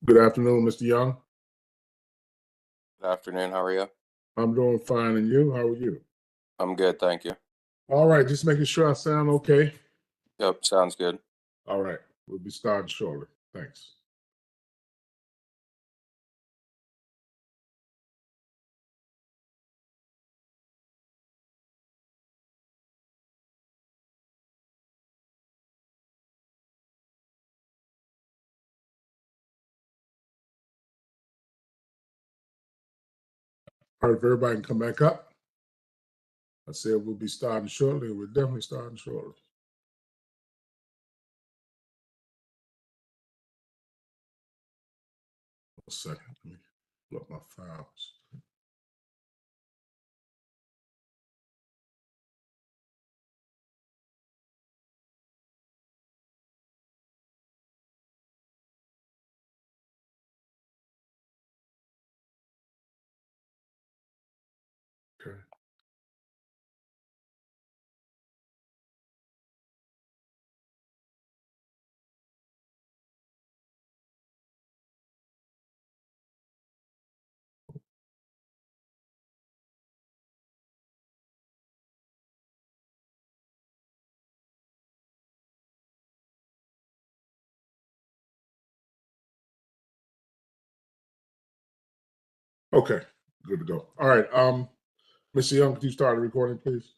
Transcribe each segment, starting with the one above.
Good afternoon, Mr. Young. Good afternoon. How are you? I'm doing fine, and you? How are you? I'm good, thank you. All right, just making sure I sound okay. Yep, sounds good. All right, we'll be starting shortly. Thanks. All right, if everybody can come back up. I said we'll be starting shortly. We're definitely starting shortly. A second, let me pull up my files. Okay. Okay, good to go. All right, Mr. Young, could you start the recording, please?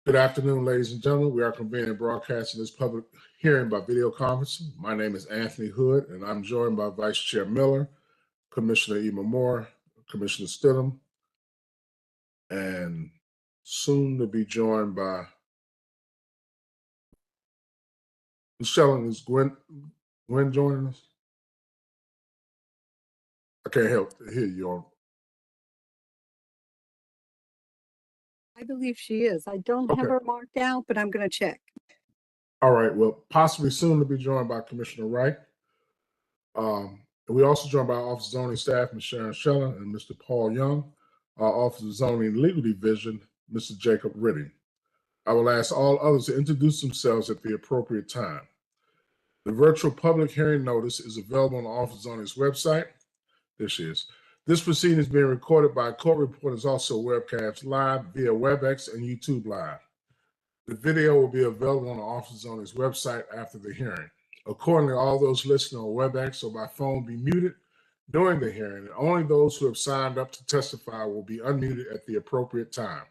Good afternoon, ladies and gentlemen. We are convening and broadcasting this public hearing by video conferencing. My name is Anthony Hood, and I'm joined by Vice Chair Miller, Commissioner Ema Moore, Commissioner Stidham, and soon to be joined by Michelle. And is Gwen joining us? I can't help hear you on. I believe she is. I don't have Okay. her marked out, but I'm going to check. All right. Well, possibly soon to be joined by Commissioner Wright. And we also joined by our Office of Zoning staff, Ms. Sharon Scheller and Mr. Paul Young, our Office of Zoning and Legal Division, Mr. Jacob Ridding. I will ask all others to introduce themselves at the appropriate time. The virtual public hearing notice is available on the Office of Zoning's website. There she is. This proceeding is being recorded by a court reporter, is also webcast live via WebEx and YouTube Live. The video will be available on the Office of Zoning's website after the hearing. Accordingly, all those listening on WebEx or by phone be muted during the hearing, and only those who have signed up to testify will be unmuted at the appropriate time.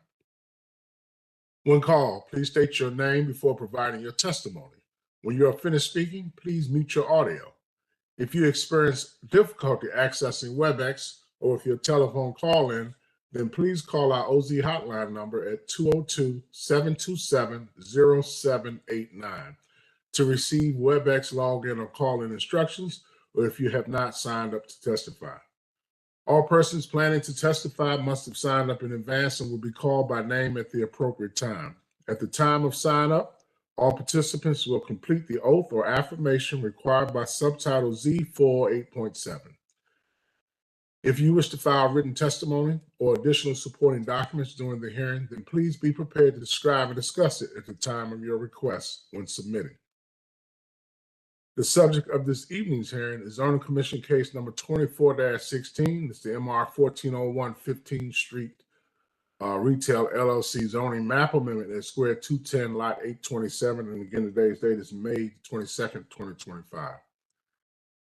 When called, please state your name before providing your testimony. When you are finished speaking, please mute your audio. If you experience difficulty accessing WebEx or if your telephone call-in, then please call our OZ hotline number at 202-727-0789 to receive WebEx login or call-in instructions, or if you have not signed up to testify. All persons planning to testify must have signed up in advance and will be called by name at the appropriate time. At the time of sign up, all participants will complete the oath or affirmation required by Subtitle Z4 8.7. If you wish to file written testimony or additional supporting documents during the hearing, then please be prepared to describe and discuss it at the time of your request when submitting. The subject of this evening's hearing is Zoning Commission case number 24-16. It's the MR 1401 15th Street Retail LLC zoning map amendment at square 210 lot 827. And again, today's date is May 22nd, 2025.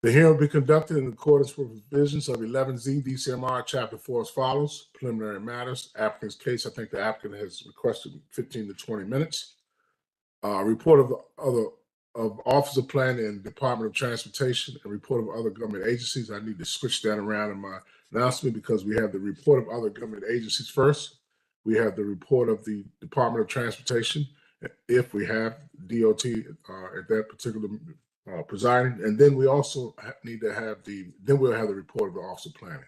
The hearing will be conducted in accordance with provisions of 11Z DCMR Chapter 4 as follows. Preliminary matters. Applicant's case, I think the applicant has requested 15 to 20 minutes. Report of Office of Planning and Department of Transportation, and report of other government agencies. I need to switch that around in my announcement because we have the report of other government agencies first. We have the report of the Department of Transportation, if we have DOT at that particular presiding, and then we also need to have we'll have the report of the Office of Planning.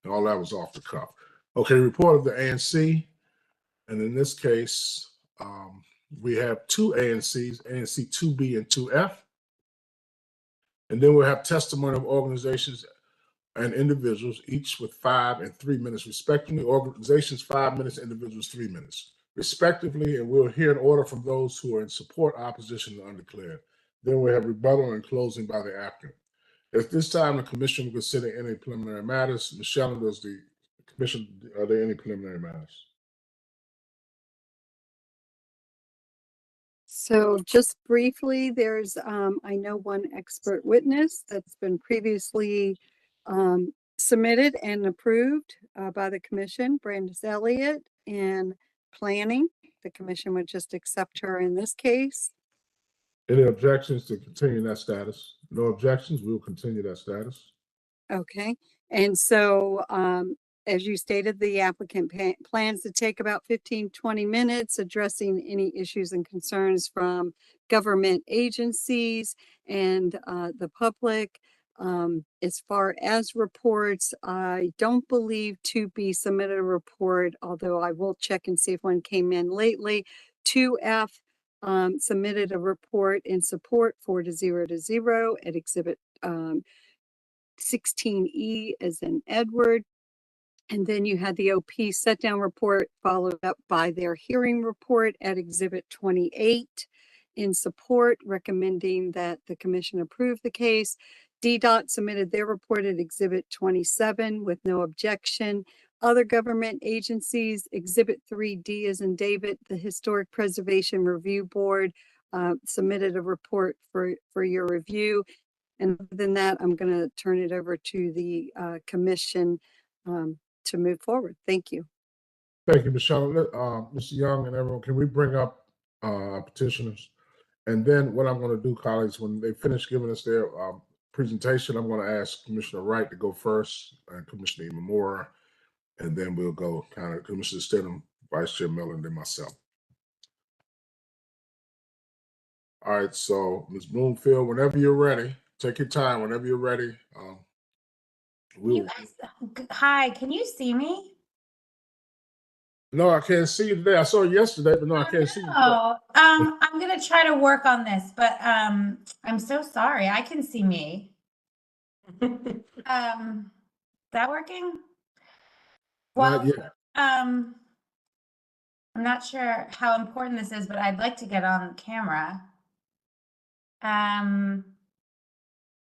And all that was off the cuff. Okay, report of the ANC, and in this case, we have two ANCs, ANC 2B and 2F. And then we'll have testimony of organizations and individuals, each with 5 and 3 minutes respectively. Organizations 5 minutes, individuals 3 minutes respectively. And we'll hear an order from those who are in support, opposition, and undeclared. Then we have rebuttal and closing by the applicant. At this time, the commission will consider any preliminary matters. Michelle, does the commission, are there any preliminary matters? So just briefly, there's, I know one expert witness that's been previously submitted and approved by the commission, Brandis Elliott, in planning. The commission would just accept her in this case. Any objections to continue that status? No objections, we will continue that status. Okay, and so, as you stated, the applicant plans to take about 15-20 minutes addressing any issues and concerns from government agencies and the public. As far as reports, I don't believe to be submitted a report, although I will check and see if one came in lately. 2F submitted a report in support 4-0 at exhibit 16E as in Edward. And then you had the OP set down report followed up by their hearing report at exhibit 28 in support, recommending that the commission approve the case. DDOT submitted their report at exhibit 27 with no objection. Other government agencies, exhibit 3D as in David, the Historic Preservation Review Board submitted a report for your review. And other than that, I'm going to turn it over to the commission to move forward. Thank you. Thank you, Michelle. Mr. Young and everyone, can we bring up petitioners? And then what I'm going to do, colleagues, when they finish giving us their presentation, I'm going to ask Commissioner Wright to go first and Commissioner Imamura, and then we'll go kind of Commissioner Stidham, Vice Chair Miller, and then myself. All right, so Ms. Bloomfield, whenever you're ready, take your time. Whenever you're ready. You guys, hi, can you see me? No, I can't see you today. I saw you yesterday, but no, I can't see you. Oh, I'm gonna try to work on this, but I'm so sorry. I can see me. Is that working? Not Well, yet. I'm not sure how important this is, but I'd like to get on camera.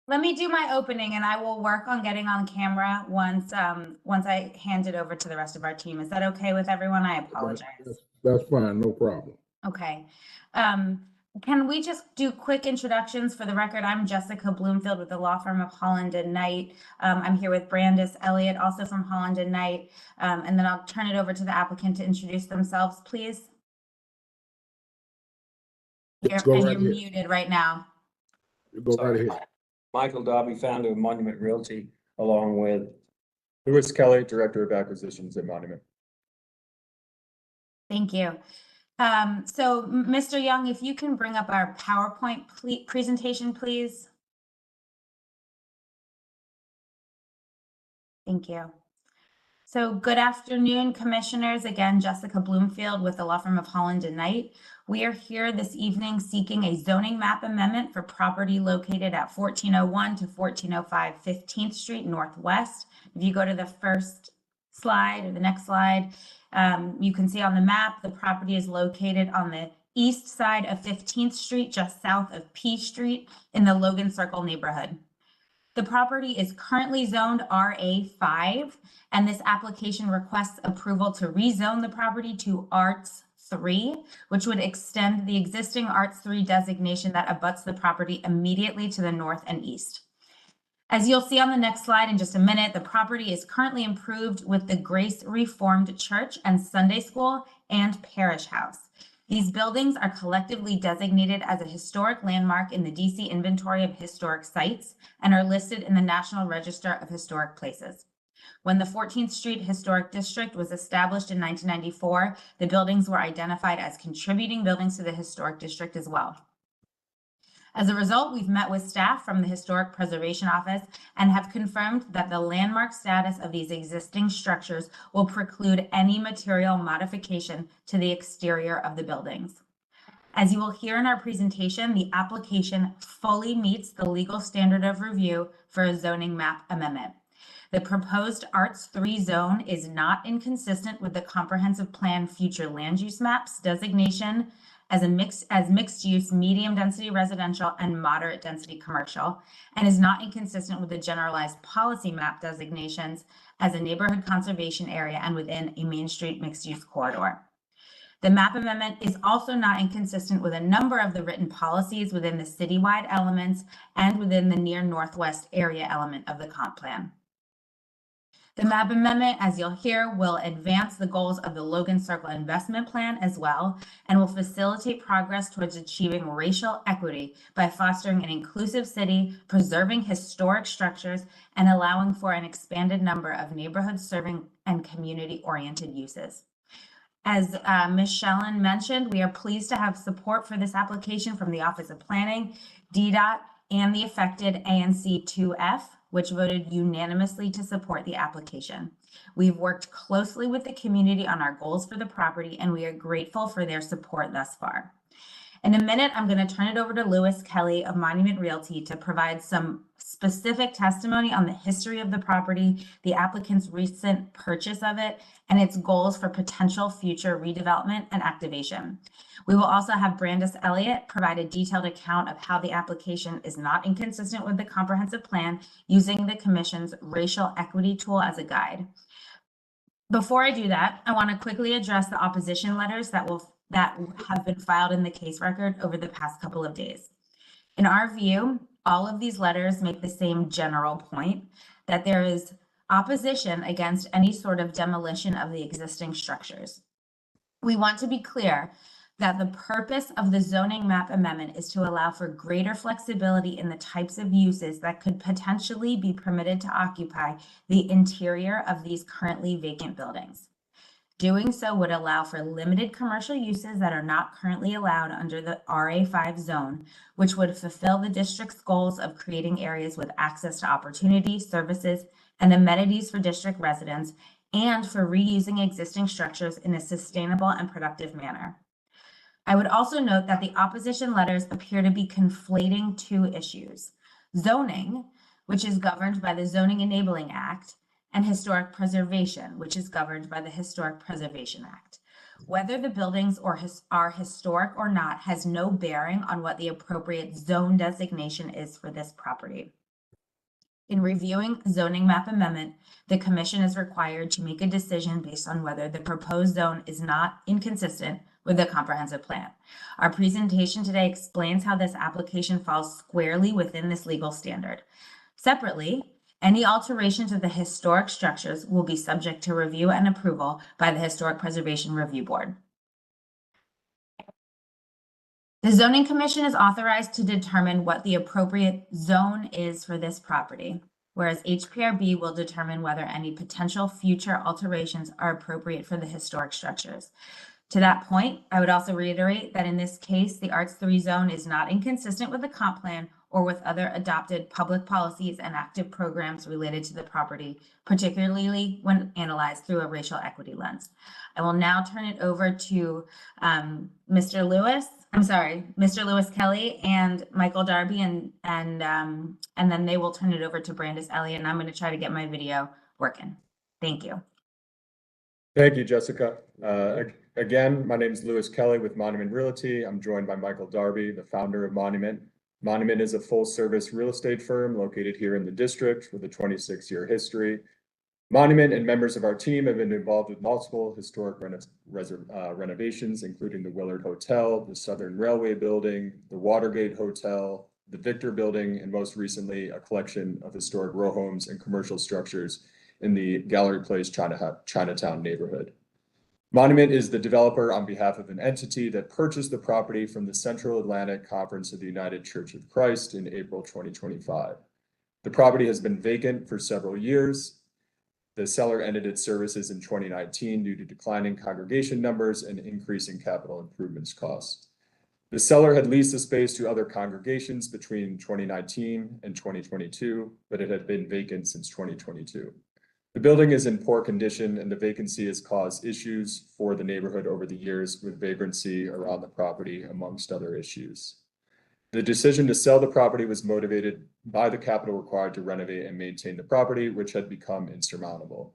Let me do my opening and I will work on getting on camera once I hand it over to the rest of our team. Is that okay with everyone? I apologize. That's fine, no problem. Okay. Can we just do quick introductions for the record? I'm Jessica Bloomfield with the law firm of Holland and Knight. I'm here with Brandis Elliott, also from Holland and Knight. And then I'll turn it over to the applicant to introduce themselves, please. You're muted right now. Go right ahead. Michael Dobby, founder of Monument Realty, along with Louis Kelly, Director of Acquisitions at Monument. Thank you. So Mr. Young, if you can bring up our PowerPoint presentation, please. Thank you. So good afternoon, commissioners. Again, Jessica Bloomfield with the law firm of Holland and Knight. We are here this evening seeking a zoning map amendment for property located at 1401 to 1405 15th Street Northwest. If you go to the first slide or the next slide, you can see on the map, the property is located on the east side of 15th Street, just south of P Street in the Logan Circle neighborhood. The property is currently zoned RA5, and this application requests approval to rezone the property to Arts 3, which would extend the existing Arts 3 designation that abuts the property immediately to the north and east. As you'll see on the next slide in just a minute, the property is currently improved with the Grace Reformed Church and Sunday School and Parish House. These buildings are collectively designated as a historic landmark in the DC Inventory of Historic Sites and are listed in the National Register of Historic Places. When the 14th Street Historic District was established in 1994, the buildings were identified as contributing buildings to the Historic District as well. As a result, we've met with staff from the Historic Preservation Office and have confirmed that the landmark status of these existing structures will preclude any material modification to the exterior of the buildings. As you will hear in our presentation, the application fully meets the legal standard of review for a zoning map amendment. The proposed Arts 3 zone is not inconsistent with the Comprehensive Plan Future Land Use Maps designation as mixed use, medium density residential and moderate density commercial, and is not inconsistent with the generalized policy map designations as a neighborhood conservation area and within a Main Street mixed use corridor. The map amendment is also not inconsistent with a number of the written policies within the citywide elements and within the near northwest area element of the comp plan. The map amendment, as you'll hear, will advance the goals of the Logan Circle Investment Plan as well, and will facilitate progress towards achieving racial equity by fostering an inclusive city, preserving historic structures, and allowing for an expanded number of neighborhood serving and community-oriented uses. As Ms. Shellen mentioned, we are pleased to have support for this application from the Office of Planning, DDOT, and the affected ANC 2F, which voted unanimously to support the application. We've worked closely with the community on our goals for the property, and we are grateful for their support thus far. In a minute, I'm going to turn it over to Lewis Kelly of Monument Realty to provide some specific testimony on the history of the property, the applicant's recent purchase of it, and its goals for potential future redevelopment and activation. We will also have Brandis Elliott provide a detailed account of how the application is not inconsistent with the comprehensive plan, using the commission's racial equity tool as a guide. Before I do that, I want to quickly address the opposition letters that have been filed in the case record over the past couple of days. In our view, all of these letters make the same general point, that there is opposition against any sort of demolition of the existing structures. We want to be clear that the purpose of the zoning map amendment is to allow for greater flexibility in the types of uses that could potentially be permitted to occupy the interior of these currently vacant buildings. Doing so would allow for limited commercial uses that are not currently allowed under the RA5 zone, which would fulfill the district's goals of creating areas with access to opportunity, services, and amenities for district residents, and for reusing existing structures in a sustainable and productive manner. I would also note that the opposition letters appear to be conflating two issues: zoning, which is governed by the Zoning Enabling Act, and historic preservation, which is governed by the Historic Preservation Act. Whether the buildings are historic or not has no bearing on what the appropriate zone designation is for this property. In reviewing zoning map amendment, the commission is required to make a decision based on whether the proposed zone is not inconsistent with the comprehensive plan. Our presentation today explains how this application falls squarely within this legal standard. Separately, any alteration to the historic structures will be subject to review and approval by the Historic Preservation Review Board. The Zoning Commission is authorized to determine what the appropriate zone is for this property, whereas HPRB will determine whether any potential future alterations are appropriate for the historic structures. To that point, I would also reiterate that in this case, the Arts3 zone is not inconsistent with the comp plan or with other adopted public policies and active programs related to the property, particularly when analyzed through a racial equity lens. I will now turn it over to Mr. Lewis Kelly and Michael Darby, and then they will turn it over to Brandis Elliott, and I'm going to try to get my video working. Thank you. Thank you, Jessica. Again, my name is Lewis Kelly with Monument Realty. I'm joined by Michael Darby, the founder of Monument. Monument is a full-service real estate firm located here in the district with a 26-year history. Monument and members of our team have been involved with multiple historic renovations, including the Willard Hotel, the Southern Railway Building, the Watergate Hotel, the Victor Building, and most recently, a collection of historic row homes and commercial structures in the Gallery Place Chinatown neighborhood. Monument is the developer on behalf of an entity that purchased the property from the Central Atlantic Conference of the United Church of Christ in April 2025. The property has been vacant for several years. The seller ended its services in 2019 due to declining congregation numbers and increasing capital improvements costs. The seller had leased the space to other congregations between 2019 and 2022, but it had been vacant since 2022. The building is in poor condition, and the vacancy has caused issues for the neighborhood over the years, with vagrancy around the property, amongst other issues. The decision to sell the property was motivated by the capital required to renovate and maintain the property, which had become insurmountable.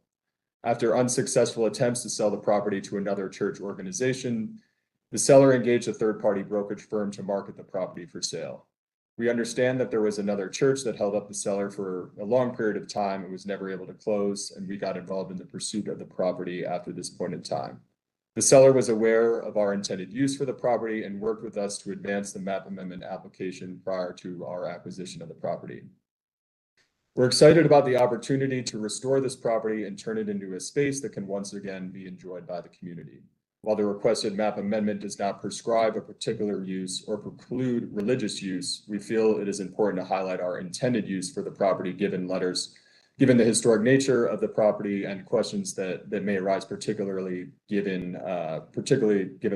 After unsuccessful attempts to sell the property to another church organization, The seller engaged a third-party brokerage firm to market the property for sale. We understand that there was another church that held up the seller for a long period of time and was never able to close, and we got involved in the pursuit of the property after this point in time. The seller was aware of our intended use for the property and worked with us to advance the map amendment application prior to our acquisition of the property. We're excited about the opportunity to restore this property and turn it into a space that can once again be enjoyed by the community. While the requested map amendment does not prescribe a particular use or preclude religious use, we feel it is important to highlight our intended use for the property given the historic nature of the property and questions that may arise, particularly given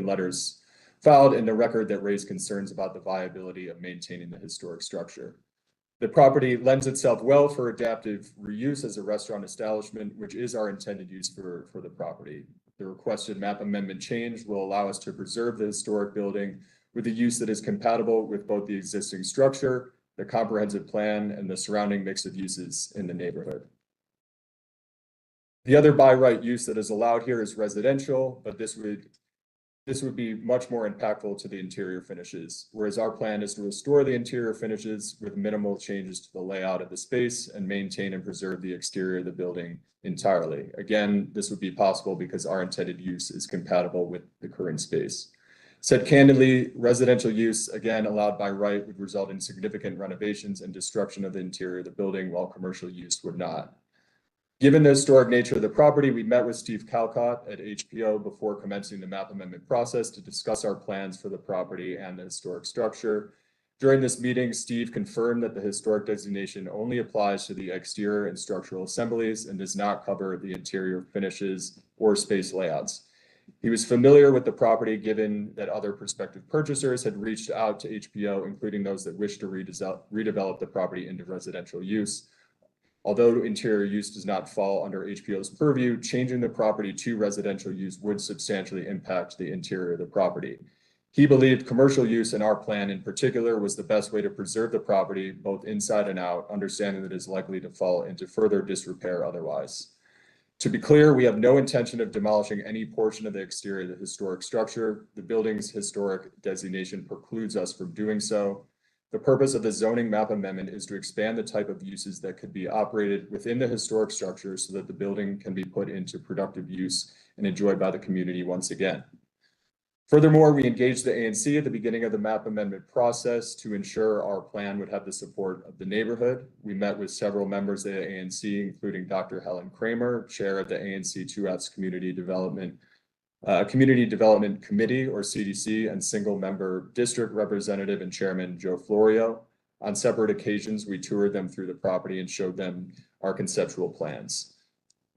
letters filed in the record that raise concerns about the viability of maintaining the historic structure. The property lends itself well for adaptive reuse as a restaurant establishment, which is our intended use for the property. The requested map amendment change will allow us to preserve the historic building with a use that is compatible with both the existing structure, the comprehensive plan, and the surrounding mix of uses in the neighborhood. The other by right use that is allowed here is residential, but this would be much more impactful to the interior finishes, whereas our plan is to restore the interior finishes with minimal changes to the layout of the space and maintain and preserve the exterior of the building entirely. Again, this would be possible because our intended use is compatible with the current space. Said candidly, residential use, again allowed by right, would result in significant renovations and destruction of the interior of the building, while commercial use would not. Given the historic nature of the property, we met with Steve Calcott at HPO before commencing the map amendment process to discuss our plans for the property and the historic structure. During this meeting, Steve confirmed that the historic designation only applies to the exterior and structural assemblies and does not cover the interior finishes or space layouts. He was familiar with the property given that other prospective purchasers had reached out to HPO, including those that wish to redevelop the property into residential use. Although interior use does not fall under HPO's purview, changing the property to residential use would substantially impact the interior of the property. He believed commercial use in our plan in particular was the best way to preserve the property both inside and out, understanding that it is likely to fall into further disrepair otherwise. To be clear, we have no intention of demolishing any portion of the exterior of the historic structure. The building's historic designation precludes us from doing so. The purpose of the zoning map amendment is to expand the type of uses that could be operated within the historic structure so that the building can be put into productive use and enjoyed by the community once again. Furthermore, we engaged the ANC at the beginning of the map amendment process to ensure our plan would have the support of the neighborhood. We met with several members of the ANC, including Dr. Helen Kramer, chair of the ANC 2F's Community Development Committee, or CDC, and single member district representative and chairman Joe Florio. On separate occasions, we toured them through the property and showed them our conceptual plans.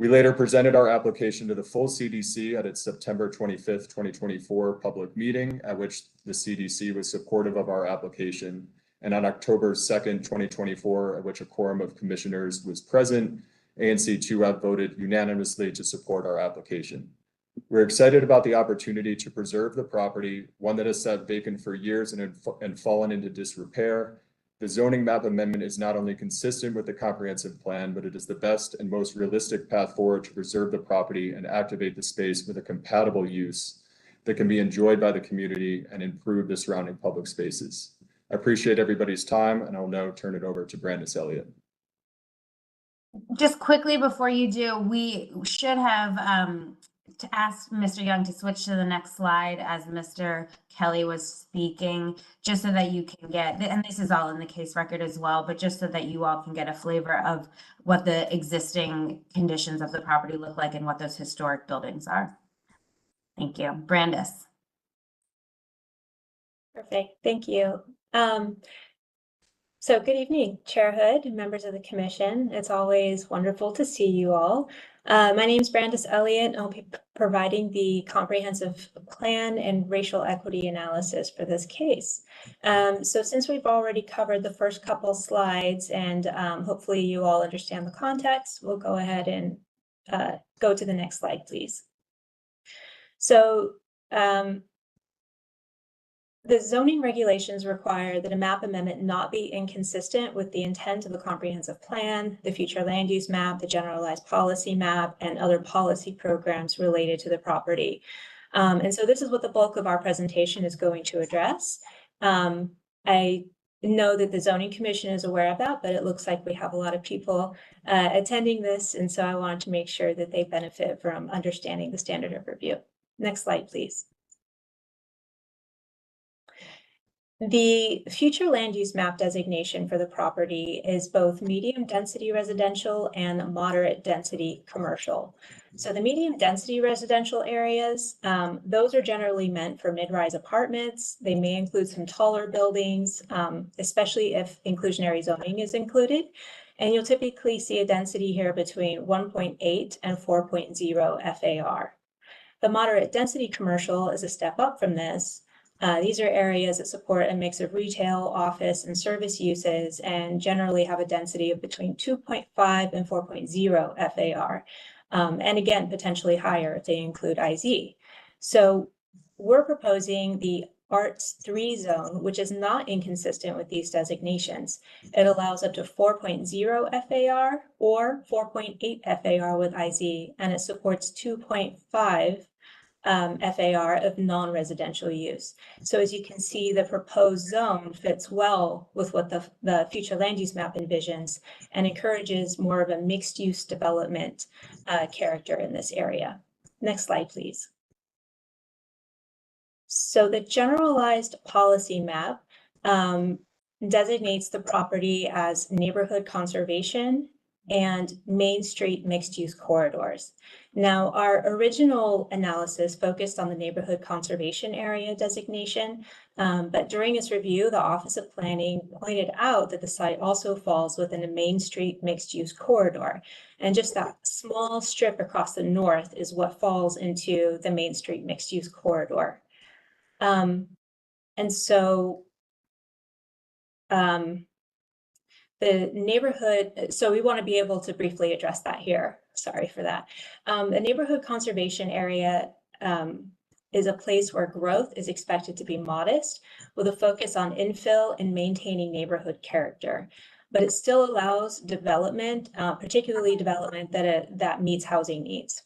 We later presented our application to the full CDC at its September 25th, 2024 public meeting, at which the CDC was supportive of our application. And on October 2nd, 2024, at which a quorum of commissioners was present, ANC 2F voted unanimously to support our application. We're excited about the opportunity to preserve the property, one that has sat vacant for years and fallen into disrepair. The zoning map amendment is not only consistent with the comprehensive plan, but it is the best and most realistic path forward to preserve the property and activate the space with a compatible use that can be enjoyed by the community and improve the surrounding public spaces. I appreciate everybody's time, and I'll now turn it over to Brandis Elliott. Just quickly before you do, we should have to ask Mr. Young to switch to the next slide as Mr. Kelly was speaking, just so that you can get, and this is all in the case record as well, but just so that you all can get a flavor of what the existing conditions of the property look like and what those historic buildings are. Thank you. Brandis. Perfect. Thank you. So good evening, Chair Hood and members of the commission. It's always wonderful to see you all. My name is Brandis Elliott, and I'll be providing the comprehensive plan and racial equity analysis for this case. So since we've already covered the first couple slides and hopefully you all understand the context, we'll go ahead and go to the next slide, please. So the zoning regulations require that a map amendment not be inconsistent with the intent of the comprehensive plan, the future land use map, the generalized policy map, and other policy programs related to the property. And so this is what the bulk of our presentation is going to address. I know that the Zoning Commission is aware of that, but it looks like we have a lot of people attending this, and so I wanted to make sure that they benefit from understanding the standard of review. Next slide, please. The future land use map designation for the property is both medium density residential and moderate density commercial. So the medium density residential areas, those are generally meant for mid-rise apartments. They may include some taller buildings, especially if inclusionary zoning is included. And you'll typically see a density here between 1.8 and 4.0 FAR. The moderate density commercial is a step up from this. These are areas that support a mix of retail, office, and service uses, and generally have a density of between 2.5 and 4.0 FAR. And again, potentially higher if they include IZ. So we're proposing the Arts 3 zone, which is not inconsistent with these designations. It allows up to 4.0 FAR or 4.8 FAR with IZ, and it supports 2.5 FAR of non-residential use. So as you can see, the proposed zone fits well with what the future land use map envisions and encourages more of a mixed use development character in this area. Next slide, please. So the generalized policy map designates the property as neighborhood conservation and Main Street mixed-use corridors. Now, our original analysis focused on the neighborhood conservation area designation, but during its review, the Office of Planning pointed out that the site also falls within a Main Street mixed-use corridor. And just that small strip across the north is what falls into the Main Street mixed-use corridor. And so, the neighborhood, so we want to be able to briefly address that here. Sorry for that. The neighborhood conservation area is a place where growth is expected to be modest, with a focus on infill and maintaining neighborhood character. But it still allows development, particularly development that meets housing needs.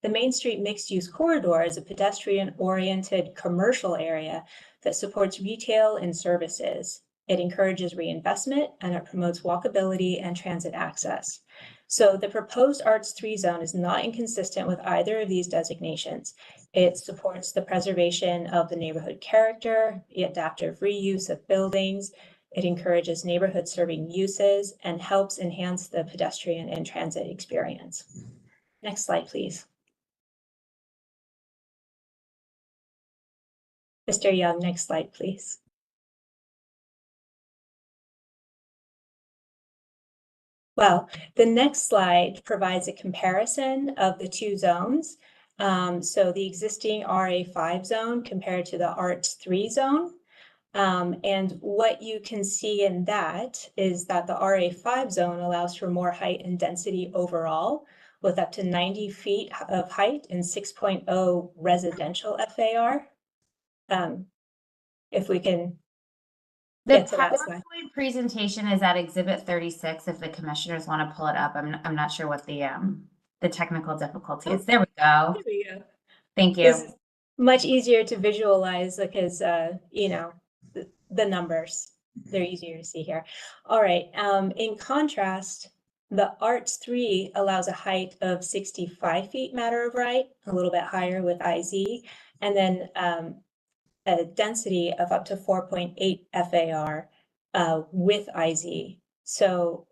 The Main Street mixed-use corridor is a pedestrian-oriented commercial area that supports retail and services. It encourages reinvestment and it promotes walkability and transit access. So the proposed Arts 3 zone is not inconsistent with either of these designations. It supports the preservation of the neighborhood character, the adaptive reuse of buildings. It encourages neighborhood serving uses and helps enhance the pedestrian and transit experience. Next slide, please. Mr. Young, next slide, please. Well, the next slide provides a comparison of the two zones. So the existing RA5 zone compared to the Arts 3 zone. And what you can see in that is that the RA5 zone allows for more height and density overall, with up to 90 feet of height and 6.0 residential FAR. If we can The get to that slide. PowerPoint presentation is at Exhibit 36. If the commissioners want to pull it up, I'm not sure what the technical difficulty is. There we go. There we go. Thank you. This is much easier to visualize because, you know, the numbers, they're easier to see here. All right. In contrast, the Arts 3 allows a height of 65 feet matter of right, a little bit higher with IZ, and then a density of up to 4.8 FAR with IZ. So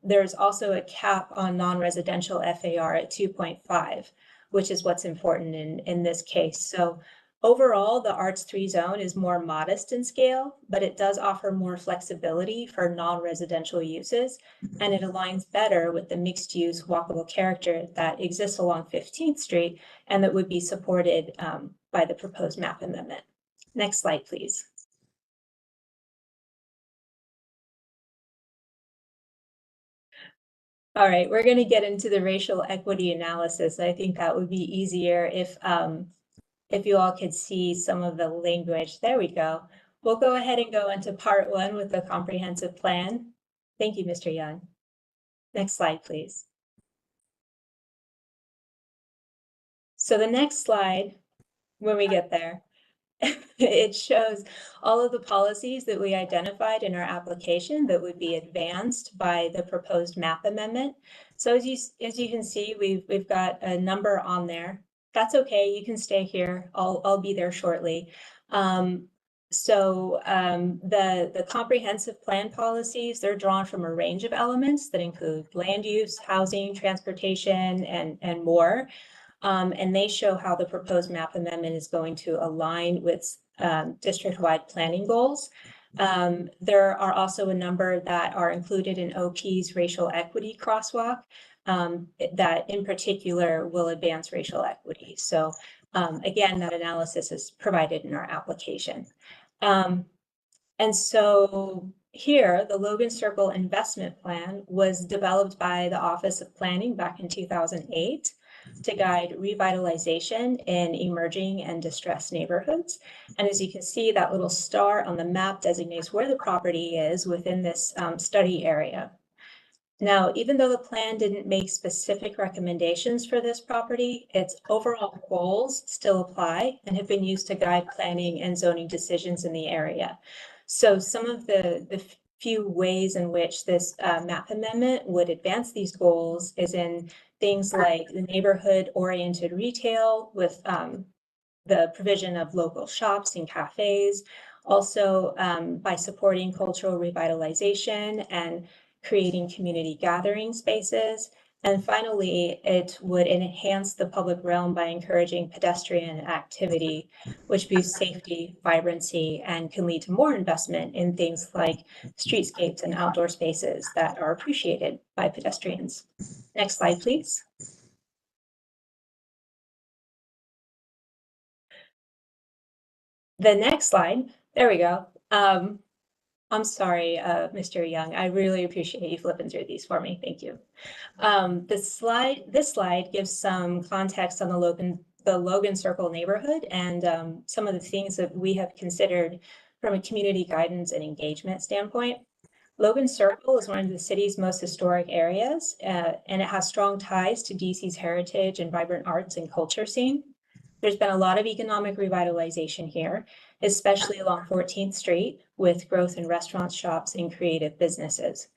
there's also a cap on non-residential FAR at 2.5, which is what's important in this case. So overall, the Arts 3 zone is more modest in scale, but it does offer more flexibility for non-residential uses, and it aligns better with the mixed-use walkable character that exists along 15th Street and that would be supported by the proposed map amendment. Next slide, please. All right, we're going to get into the racial equity analysis. I think that would be easier if you all could see some of the language. There we go. We'll go ahead and go into part 1 with the comprehensive plan. Thank you, Mr. Young. Next slide, please. So the next slide when we get there. It shows all of the policies that we identified in our application that would be advanced by the proposed map amendment. So as you can see, we've got a number on there. That's okay, you can stay here. I'll be there shortly. The comprehensive plan policies, they're drawn from a range of elements that include land use, housing, transportation, and more. And they show how the proposed map amendment is going to align with district-wide planning goals. There are also a number that are included in OP's racial equity crosswalk that in particular will advance racial equity. So again, that analysis is provided in our application. And so here, the Logan Circle Investment Plan was developed by the Office of Planning back in 2008 to guide revitalization in emerging and distressed neighborhoods. And as you can see, that little star on the map designates where the property is within this study area. Now, even though the plan didn't make specific recommendations for this property, its overall goals still apply and have been used to guide planning and zoning decisions in the area. So some of the few ways in which this map amendment would advance these goals is in things like the neighborhood-oriented retail with the provision of local shops and cafes, also by supporting cultural revitalization and creating community gathering spaces. And finally, it would enhance the public realm by encouraging pedestrian activity, which boosts safety, vibrancy, and can lead to more investment in things like streetscapes and outdoor spaces that are appreciated by pedestrians. Next slide, please. The next slide, there we go. I'm sorry, Mr. Young, I really appreciate you flipping through these for me. Thank you. This slide gives some context on the Logan Circle neighborhood and some of the things that we have considered from a community guidance and engagement standpoint. Logan Circle is one of the city's most historic areas, and it has strong ties to DC's heritage and vibrant arts and culture scene. There's been a lot of economic revitalization here, especially along 14th Street, with growth in restaurants, shops, and creative businesses.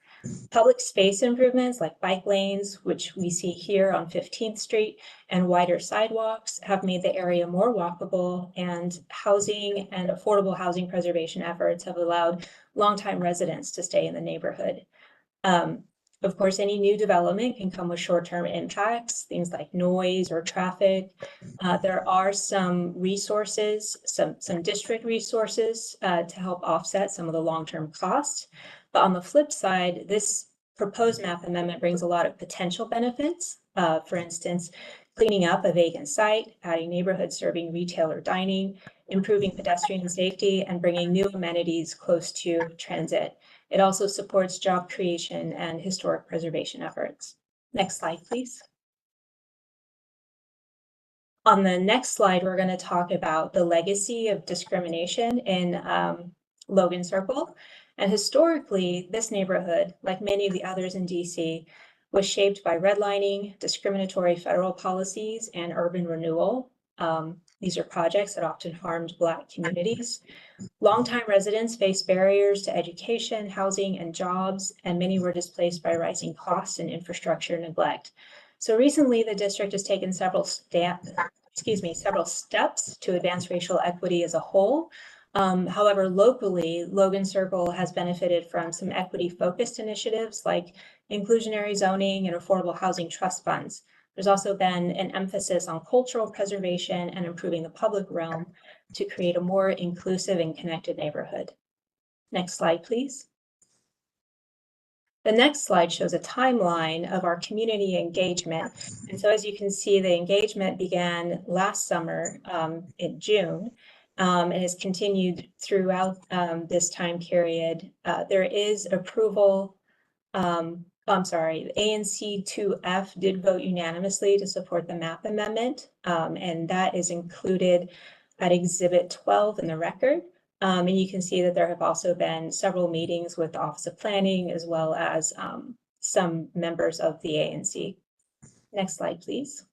Public space improvements like bike lanes, which we see here on 15th Street, and wider sidewalks have made the area more walkable, and housing and affordable housing preservation efforts have allowed longtime residents to stay in the neighborhood. Of course, any new development can come with short-term impacts, things like noise or traffic. There are some resources, some district resources to help offset some of the long-term costs. But on the flip side, this proposed map amendment brings a lot of potential benefits. For instance, cleaning up a vacant site, adding neighborhood serving retail or dining, improving pedestrian safety, and bringing new amenities close to transit. It also supports job creation and historic preservation efforts. Next slide, please. On the next slide, we're going to talk about the legacy of discrimination in Logan Circle. And historically, this neighborhood, like many of the others in DC, was shaped by redlining, discriminatory federal policies, and urban renewal. These are projects that often harmed Black communities. Longtime residents faced barriers to education, housing, and jobs, and many were displaced by rising costs and infrastructure neglect. So recently, the district has taken several steps to advance racial equity as a whole. However, locally, Logan Circle has benefited from some equity-focused initiatives like inclusionary zoning and affordable housing trust funds. There's also been an emphasis on cultural preservation and improving the public realm to create a more inclusive and connected neighborhood. Next slide, please. The next slide shows a timeline of our community engagement. And so as you can see, the engagement began last summer in June and has continued throughout this time period. There is approval. I'm sorry, the ANC 2F did vote unanimously to support the map amendment, and that is included at Exhibit 12 in the record. And you can see that there have also been several meetings with the Office of Planning as well as some members of the ANC. Next slide, please.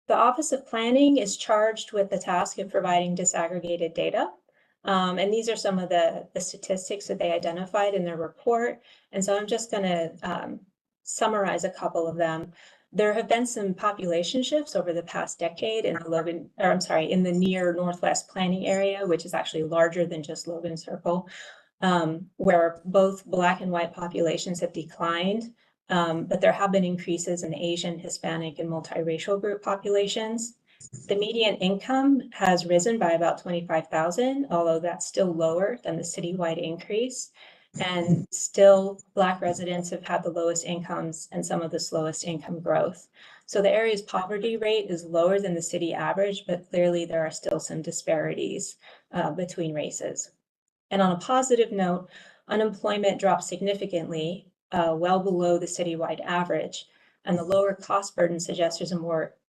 The Office of Planning is charged with the task of providing disaggregated data. And these are some of the statistics that they identified in their report. And so I'm just going to summarize a couple of them. There have been some population shifts over the past decade in the in the near Northwest planning area, which is actually larger than just Logan Circle, where both Black and white populations have declined, but there have been increases in Asian, Hispanic, and multiracial group populations. The median income has risen by about 25,000, although that's still lower than the citywide increase. And still, Black residents have had the lowest incomes and some of the slowest income growth. So the area's poverty rate is lower than the city average, but clearly there are still some disparities between races. And on a positive note, unemployment dropped significantly, well below the citywide average. And the lower cost burden suggests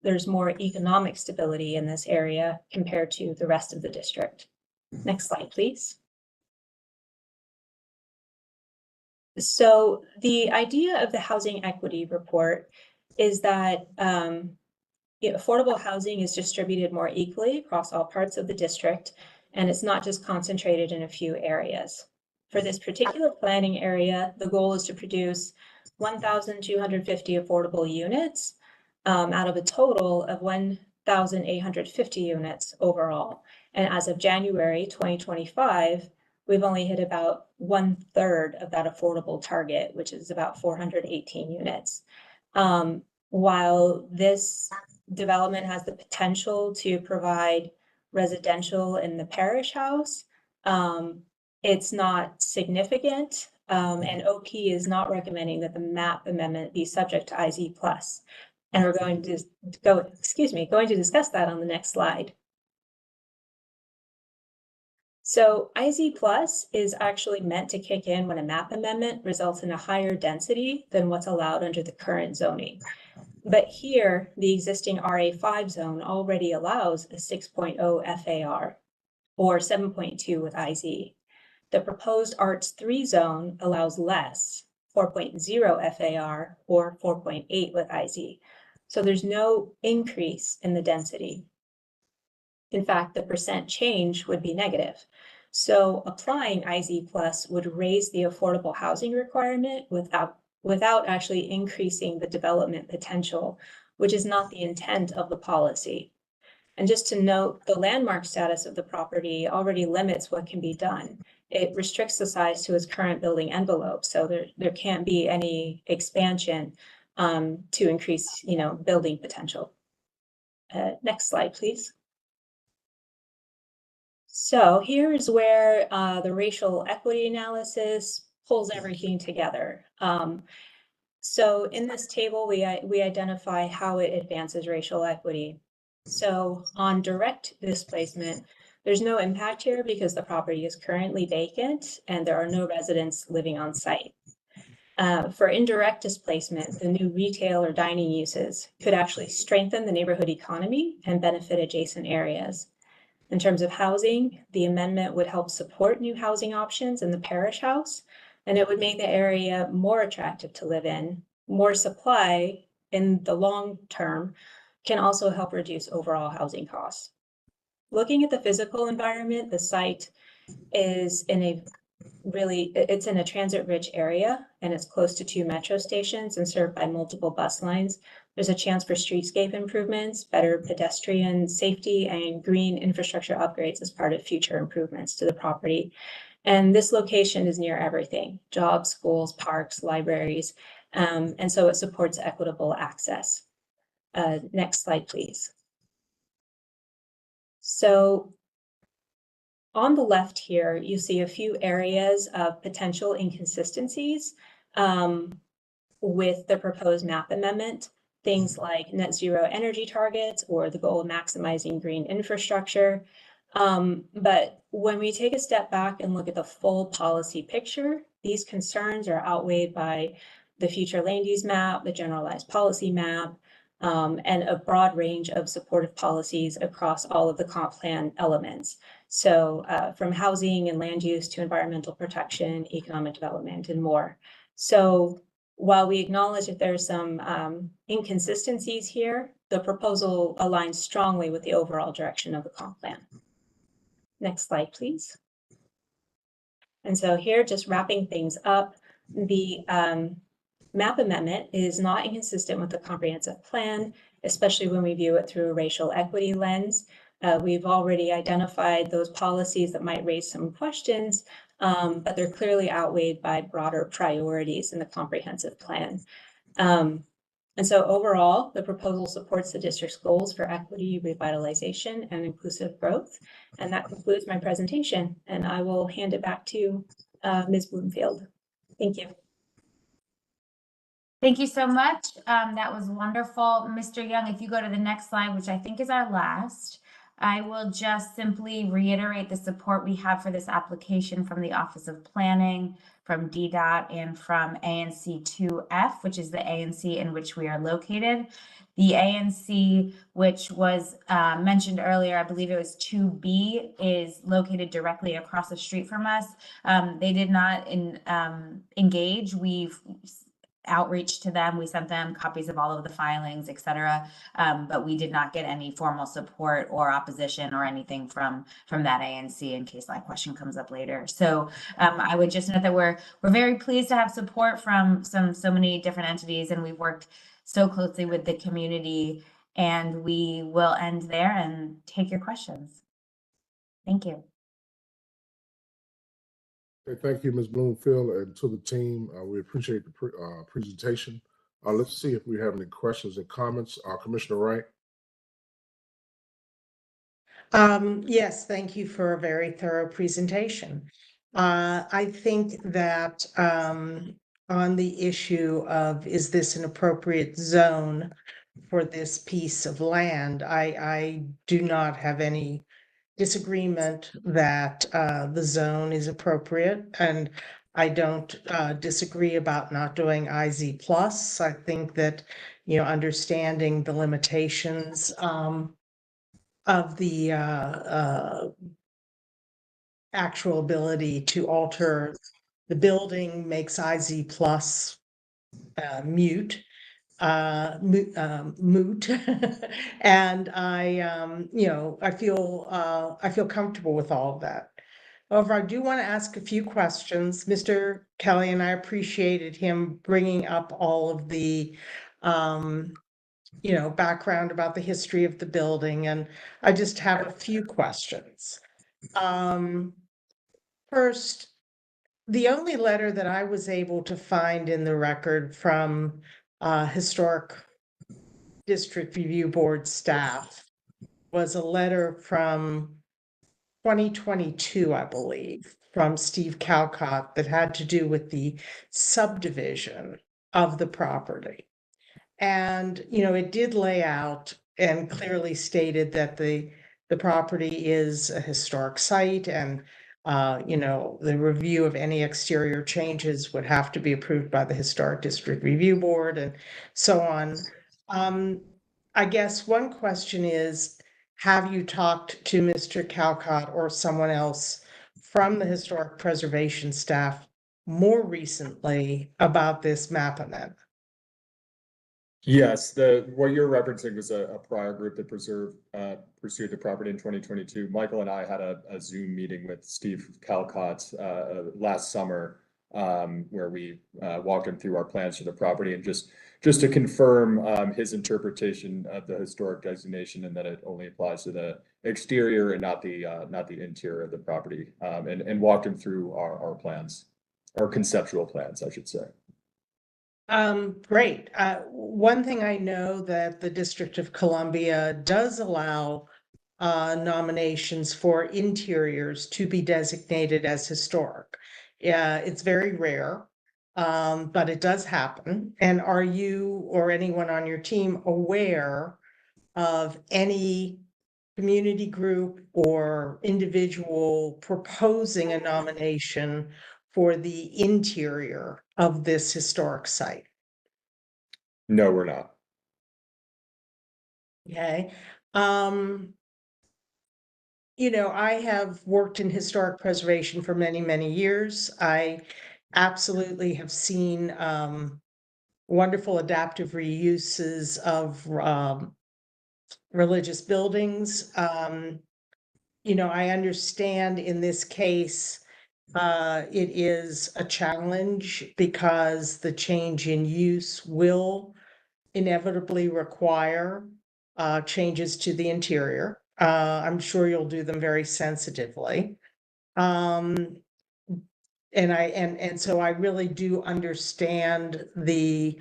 there's more economic stability in this area compared to the rest of the district. Next slide, please. So the idea of the housing equity report is that affordable housing is distributed more equally across all parts of the district, and it's not just concentrated in a few areas. For this particular planning area, the goal is to produce 1,250 affordable units out of a total of 1,850 units overall. And as of January 2025, we've only hit about 1/3 of that affordable target, which is about 418 units. While this development has the potential to provide residential in the parish house, it's not significant, and OP is not recommending that the MAP amendment be subject to IZ+. And we're going to going to discuss that on the next slide. So IZ+ is actually meant to kick in when a MAP amendment results in a higher density than what's allowed under the current zoning. But here, the existing RA5 zone already allows a 6.0 FAR or 7.2 with IZ. The proposed Arts 3 zone allows less, 4.0 FAR or 4.8 with IZ. So there's no increase in the density. In fact, the percent change would be negative. So applying IZ+ would raise the affordable housing requirement without actually increasing the development potential, which is not the intent of the policy. And just to note, the landmark status of the property already limits what can be done. It restricts the size to its current building envelope, so there can't be any expansion to increase, building potential. Next slide, please. So here's where the racial equity analysis pulls everything together. So in this table, we identify how it advances racial equity. So on direct displacement, there's no impact here because the property is currently vacant and there are no residents living on site. For indirect displacement, the new retail or dining uses could actually strengthen the neighborhood economy and benefit adjacent areas. In terms of housing, the amendment would help support new housing options in the parish house, and it would make the area more attractive to live in. More supply in the long term can also help reduce overall housing costs. Looking at the physical environment, the site is it's in a transit-rich area, and it's close to 2 metro stations and served by multiple bus lines. There's a chance for streetscape improvements, better pedestrian safety, and green infrastructure upgrades as part of future improvements to the property. And this location is near everything: jobs, schools, parks, libraries, and so it supports equitable access. Next slide, please. So on the left here, you see a few areas of potential inconsistencies with the proposed MAP amendment. Things like net zero energy targets or the goal of maximizing green infrastructure. But when we take a step back and look at the full policy picture, these concerns are outweighed by the future land use map, the generalized policy map, and a broad range of supportive policies across all of the comp plan elements. So from housing and land use to environmental protection, economic development, and more. So while we acknowledge that there's some inconsistencies here, the proposal aligns strongly with the overall direction of the comp plan. Next slide, please. And so here, just wrapping things up, the map amendment is not inconsistent with the comprehensive plan, especially when we view it through a racial equity lens. We've already identified those policies that might raise some questions, but they're clearly outweighed by broader priorities in the comprehensive plan. And so overall, the proposal supports the district's goals for equity, revitalization, and inclusive growth. And that concludes my presentation, and I will hand it back to Ms. Bloomfield. Thank you. Thank you so much. That was wonderful. Mr. Young, if you go to the next slide, which I think is our last, I will just simply reiterate the support we have for this application from the Office of Planning, from DDOT, and from ANC 2F, which is the ANC in which we are located. The ANC, which was mentioned earlier, I believe it was 2B, is located directly across the street from us. They did not engage. We've outreach to them. We sent them copies of all of the filings, etc. But we did not get any formal support or opposition or anything from that ANC in case that question comes up later. So I would just note that we're very pleased to have support from so many different entities, and we've worked so closely with the community, and we will end there and take your questions. Thank you. Okay, thank you, Ms. Bloomfield, and to the team. We appreciate the presentation. Let's see if we have any questions and comments. Commissioner Wright. Yes, thank you for a very thorough presentation. I think that on the issue of is this an appropriate zone for this piece of land, I do not have any disagreement that the zone is appropriate, and I don't disagree about not doing IZ plus. I think that, you know, understanding the limitations of the actual ability to alter the building makes IZ plus moot. And I, you know, I feel comfortable with all of that. However, I do want to ask a few questions. Mr. Kelly, and I appreciated him bringing up all of the, you know, background about the history of the building, and I just have a few questions. First, the only letter that I was able to find in the record from Historic District Review Board staff was a letter from 2022, I believe, from Steve Calcott that had to do with the subdivision of the property. And, you know, it did lay out and clearly stated that the property is a historic site, and you know, the review of any exterior changes would have to be approved by the Historic District Review Board and so on. I guess one question is, have you talked to Mr. Calcott or someone else from the historic preservation staff more recently about this map amendment? Yes, what you're referencing was a prior group that pursued the property in 2022. Michael and I had a Zoom meeting with Steve Calcott last summer, where we walked him through our plans for the property, and just to confirm his interpretation of the historic designation, and that it only applies to the exterior and not the interior of the property, and walked him through our plans, our conceptual plans, I should say. Great. One thing I know that the District of Columbia does allow nominations for interiors to be designated as historic. It's very rare, but it does happen. And are you or anyone on your team aware of any community group or individual proposing a nomination for the interior of this historic site? No, we're not. Okay. You know, I have worked in historic preservation for many, many years. I absolutely have seen wonderful adaptive reuses of religious buildings. You know, I understand in this case, it is a challenge because the change in use will inevitably require changes to the interior. I'm sure you'll do them very sensitively. And so I really do understand the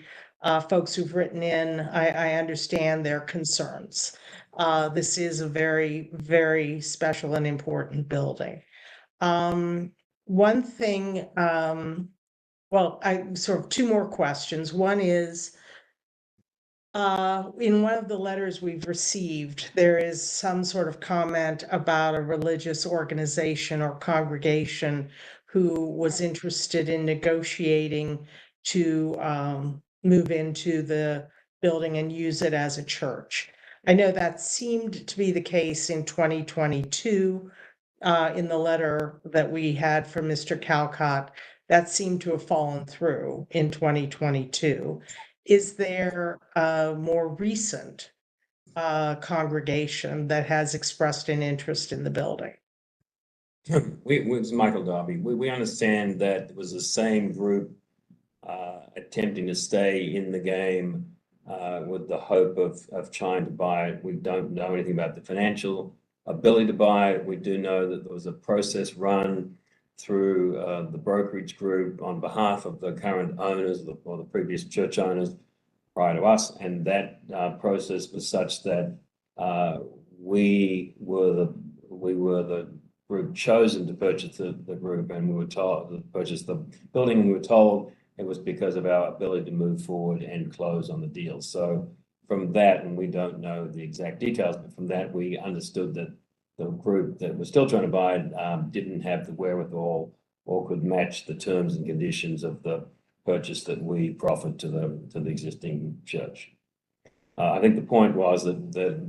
folks who've written in. I understand their concerns. This is a very, very special and important building. One thing, well, I sort of two more questions. One is, in one of the letters we've received, there is some sort of comment about a religious organization or congregation who was interested in negotiating to move into the building and use it as a church. I know that seemed to be the case in 2022. In the letter that we had from Mr. Calcott, that seemed to have fallen through in 2022. Is there a more recent congregation that has expressed an interest in the building? It's Michael Darby. We understand that it was the same group attempting to stay in the game with the hope of trying to buy it. We don't know anything about the financial ability to buy it. We do know that there was a process run through the brokerage group on behalf of the current owners or the previous church owners prior to us, and that process was such that we were the group chosen to purchase the group, and we were told to purchase the building, and we were told it was because of our ability to move forward and close on the deal. So from that, and we don't know the exact details, but from that we understood that the group that was still trying to buy it didn't have the wherewithal or could match the terms and conditions of the purchase that we proffered to the existing church. I think the point was that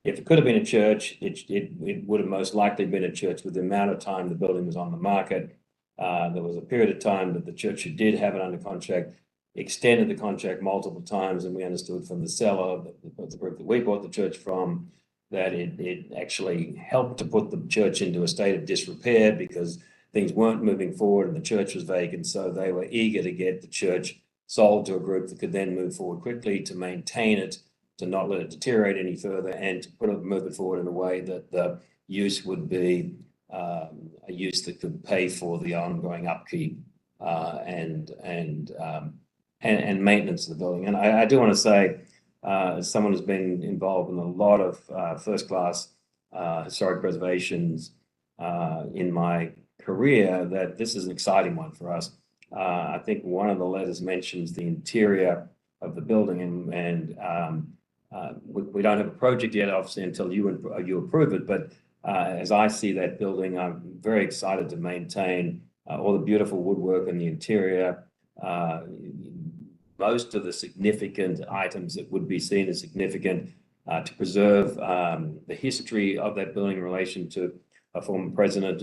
if it could have been a church, it would have most likely been a church with the amount of time the building was on the market. There was a period of time that the church who did have it under contract extended the contract multiple times, and we understood from the seller, the group that we bought the church from, that it actually helped to put the church into a state of disrepair because things weren't moving forward and the church was vacant. So they were eager to get the church sold to a group that could then move forward quickly to maintain it, to not let it deteriorate any further, and to move it forward in a way that the use would be a use that could pay for the ongoing upkeep and maintenance of the building. And I do want to say, as someone who's been involved in a lot of first-class historic preservations in my career, that this is an exciting one for us. I think one of the letters mentions the interior of the building, and we don't have a project yet, obviously, until you approve it. But as I see that building, I'm very excited to maintain all the beautiful woodwork in the interior. Most of the significant items that would be seen as significant to preserve the history of that building in relation to a former president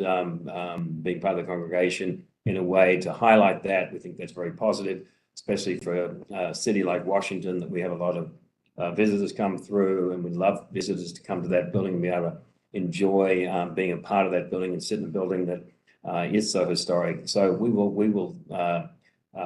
being part of the congregation in a way to highlight that. We think that's very positive, especially for a city like Washington, that we have a lot of visitors come through, and we'd love visitors to come to that building and be able to enjoy being a part of that building and sit in a building that is so historic. So we will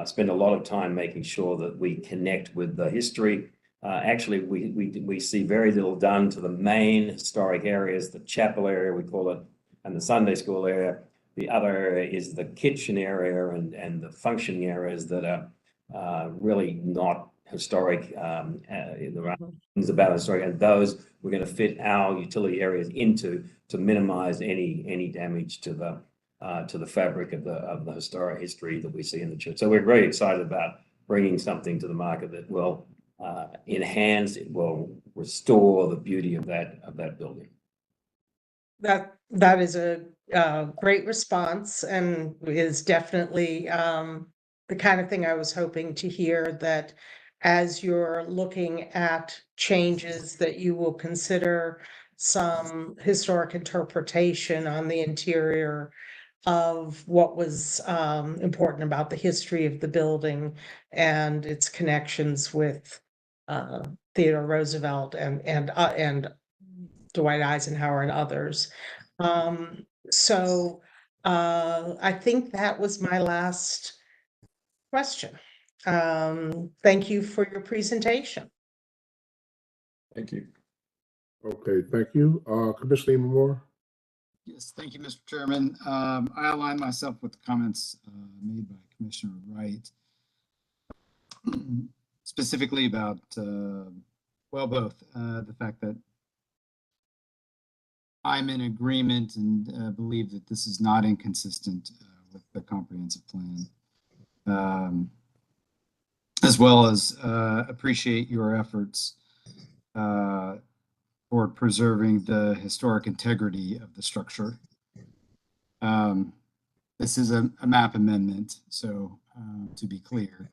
spend a lot of time making sure that we connect with the history. Actually, we see very little done to the main historic areas, the chapel area, we call it, and the Sunday school area. The other area is the kitchen area and the functioning areas that are really not historic. There are things about historic, and those we're going to fit our utility areas into to minimize any damage to the fabric of the historic history that we see in the church. So we're very excited about bringing something to the market that will enhance, it will restore the beauty of that building. That is a great response, and is definitely the kind of thing I was hoping to hear, that as you're looking at changes that you will consider some historic interpretation on the interior of what was important about the history of the building and its connections with Theodore Roosevelt and Dwight Eisenhower and others. So I think that was my last question. Thank you for your presentation. Thank you. Okay, thank you. Commissioner Moore? Yes, thank you, Mr. Chairman. I align myself with the comments made by Commissioner Wright, specifically about, well, both the fact that I'm in agreement and believe that this is not inconsistent with the comprehensive plan, as well as appreciate your efforts for preserving the historic integrity of the structure. This is a map amendment, so to be clear,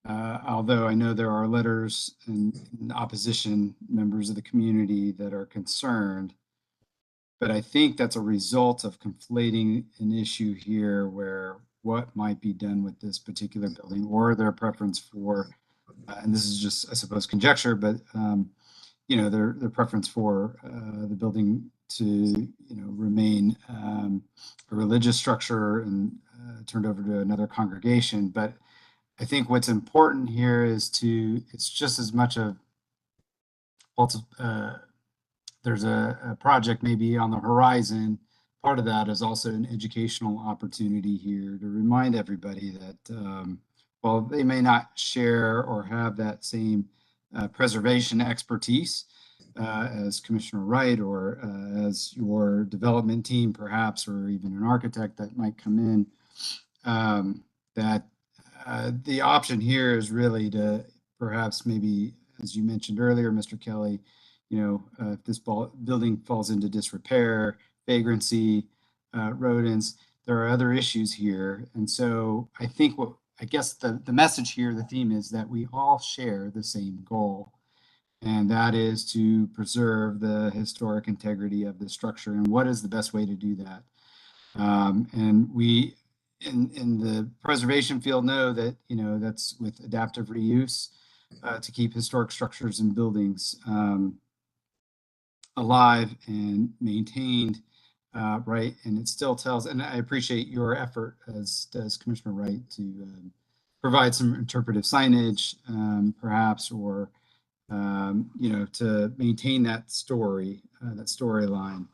although I know there are letters and opposition members of the community that are concerned, but I think that's a result of conflating an issue here where what might be done with this particular building or their preference for, and this is just, I suppose, conjecture, but you know, their preference for the building to, remain a religious structure and turned over to another congregation. But I think what's important here is it's just as much of, there's a project maybe on the horizon. Part of that is also an educational opportunity here to remind everybody that while they may not share or have that same preservation expertise as Commissioner Wright or as your development team perhaps, or even an architect that might come in, that the option here is really to perhaps maybe, as you mentioned earlier, Mr. Kelly, if this building falls into disrepair, vagrancy, rodents, there are other issues here. And so I think I guess the message here, the theme is that we all share the same goal, and that is to preserve the historic integrity of the structure. And what is the best way to do that? And we, in the preservation field, know that, that's with adaptive reuse to keep historic structures and buildings alive and maintained, right? And it still tells, and I appreciate your effort, as does Commissioner Wright, to provide some interpretive signage, perhaps, or to maintain that story, that storyline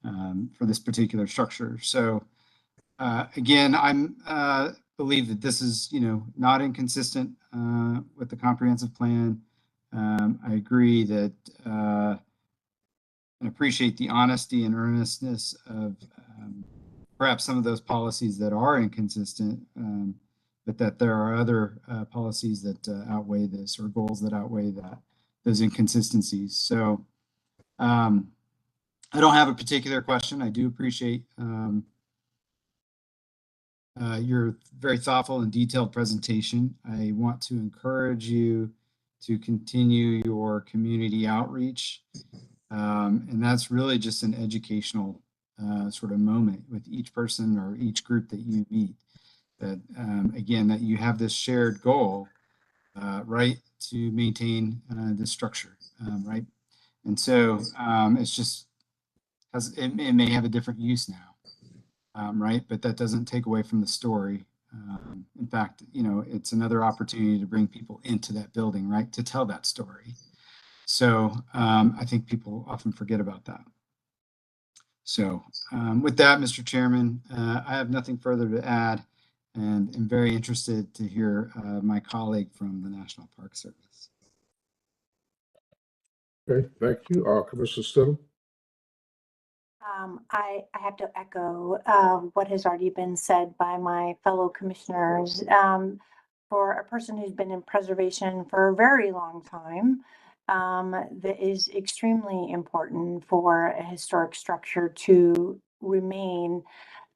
for this particular structure. So again, I believe that this is, not inconsistent with the comprehensive plan. I agree that and appreciate the honesty and earnestness of perhaps some of those policies that are inconsistent, but that there are other policies that outweigh this, or goals that outweigh those inconsistencies. So I don't have a particular question. I do appreciate your very thoughtful and detailed presentation. I want to encourage you to continue your community outreach. And that's really just an educational sort of moment with each person or each group that you meet. That again, that you have this shared goal, right, to maintain this structure, right? And so it's just, it may have a different use now, right? But that doesn't take away from the story. In fact, it's another opportunity to bring people into that building, right, to tell that story. So I think people often forget about that. So with that, Mr. Chairman, I have nothing further to add, and am very interested to hear my colleague from the National Park Service. Okay, thank you. Commissioner Stidham? I have to echo what has already been said by my fellow commissioners. For a person who's been in preservation for a very long time, that is extremely important for a historic structure to remain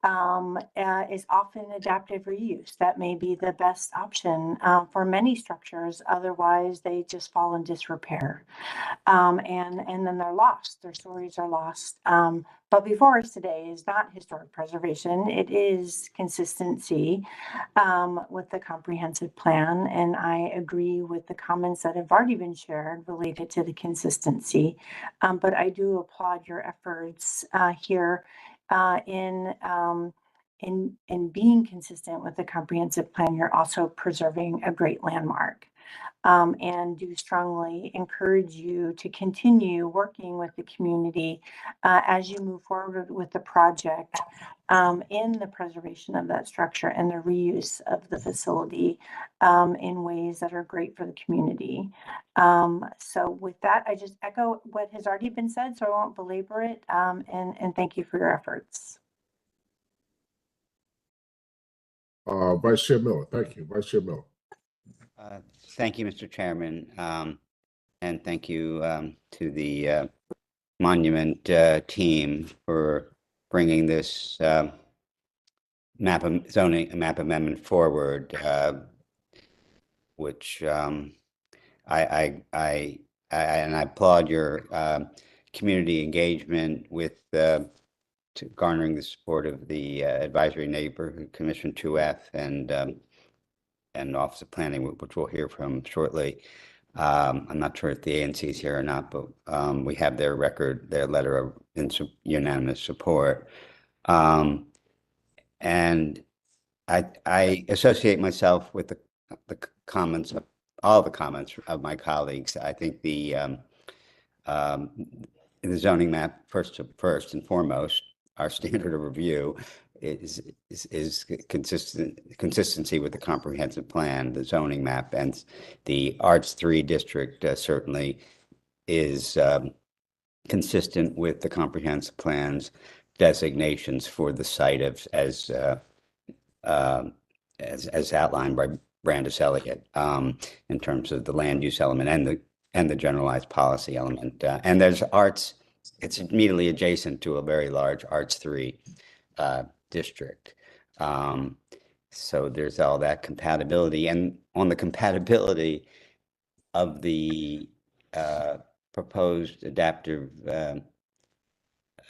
is often adaptive reuse. That may be the best option for many structures. Otherwise, they just fall in disrepair. And then they're lost. Their stories are lost. But before us today is not historic preservation. It is consistency with the comprehensive plan. And I agree with the comments that have already been shared related to the consistency. But I do applaud your efforts here in being consistent with the comprehensive plan. You're also preserving a great landmark. And do strongly encourage you to continue working with the community as you move forward with the project in the preservation of that structure and the reuse of the facility in ways that are great for the community. So with that, I just echo what has already been said, so I won't belabor it. And thank you for your efforts. Vice Chair Miller, thank you. Vice Chair Miller. Thank you, Mr. Chairman, and thank you to the Monument team for bringing this map amendment forward, which I applaud your community engagement with to garnering the support of the Advisory Neighborhood Commission 2F and Office of Planning, which we'll hear from shortly. I'm not sure if the ANC is here or not, but we have their letter of unanimous support. And I associate myself with the comments of all the comments of my colleagues. I think the zoning map, first and foremost, our standard of review is consistency with the comprehensive plan, the zoning map, and the Arts 3 district certainly is consistent with the comprehensive plan's designations for the site as outlined by Brandis Elliott in terms of the land use element and the generalized policy element. And there's arts, it's immediately adjacent to a very large Arts 3 district. So there's all that compatibility. And on the compatibility of the proposed adaptive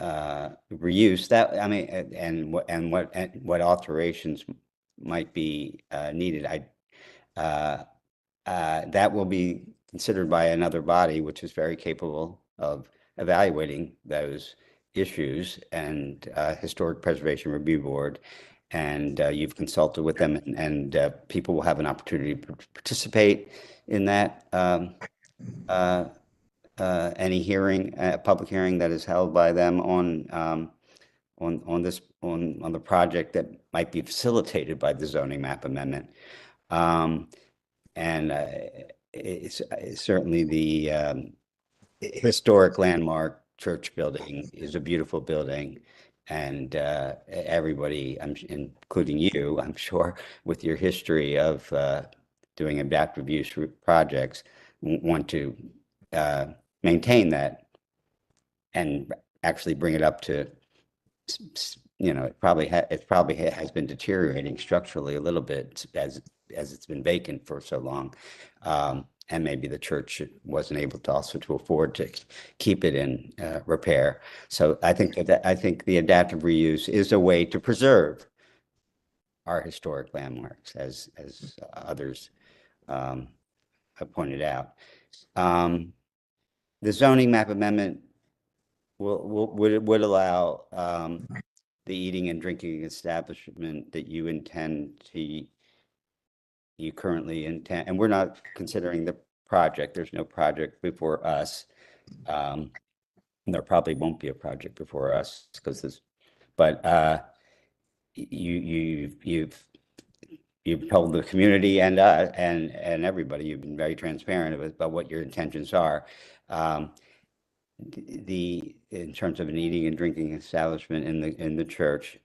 reuse, that, I mean, and what alterations might be needed, that will be considered by another body, which is very capable of evaluating those issues, and Historic Preservation Review Board, and you've consulted with them, and people will have an opportunity to participate in that any hearing, public hearing that is held by them on the project that might be facilitated by the zoning map amendment. And it's certainly the historic landmark church building is a beautiful building, and everybody, including you, I'm sure, with your history of doing adaptive use projects, want to maintain that and actually bring it up to, you know, it probably has been deteriorating structurally a little bit as it's been vacant for so long. And maybe the church wasn't able to afford to keep it in repair. So I think the adaptive reuse is a way to preserve our historic landmarks, as others have pointed out. The zoning map amendment would allow the eating and drinking establishment that you currently intend, and we're not considering the project. There's no project before us. There probably won't be a project before us because this, but you've told the community and everybody, you've been very transparent about what your intentions are. In terms of an eating and drinking establishment in the church,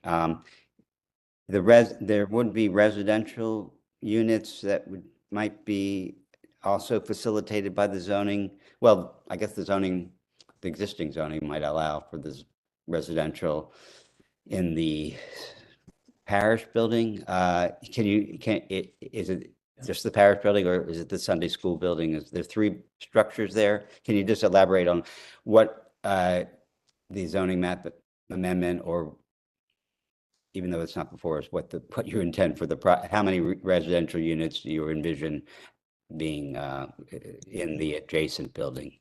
there would be residential units that might be also facilitated by the zoning. Well, I guess the existing zoning might allow for this residential in the parish building. Is it just the parish building, or is it the Sunday school building? Is there three structures there? Can you just elaborate on what the zoning map amendment, or even though it's not before us, what you intend for how many residential units do you envision being in the adjacent building?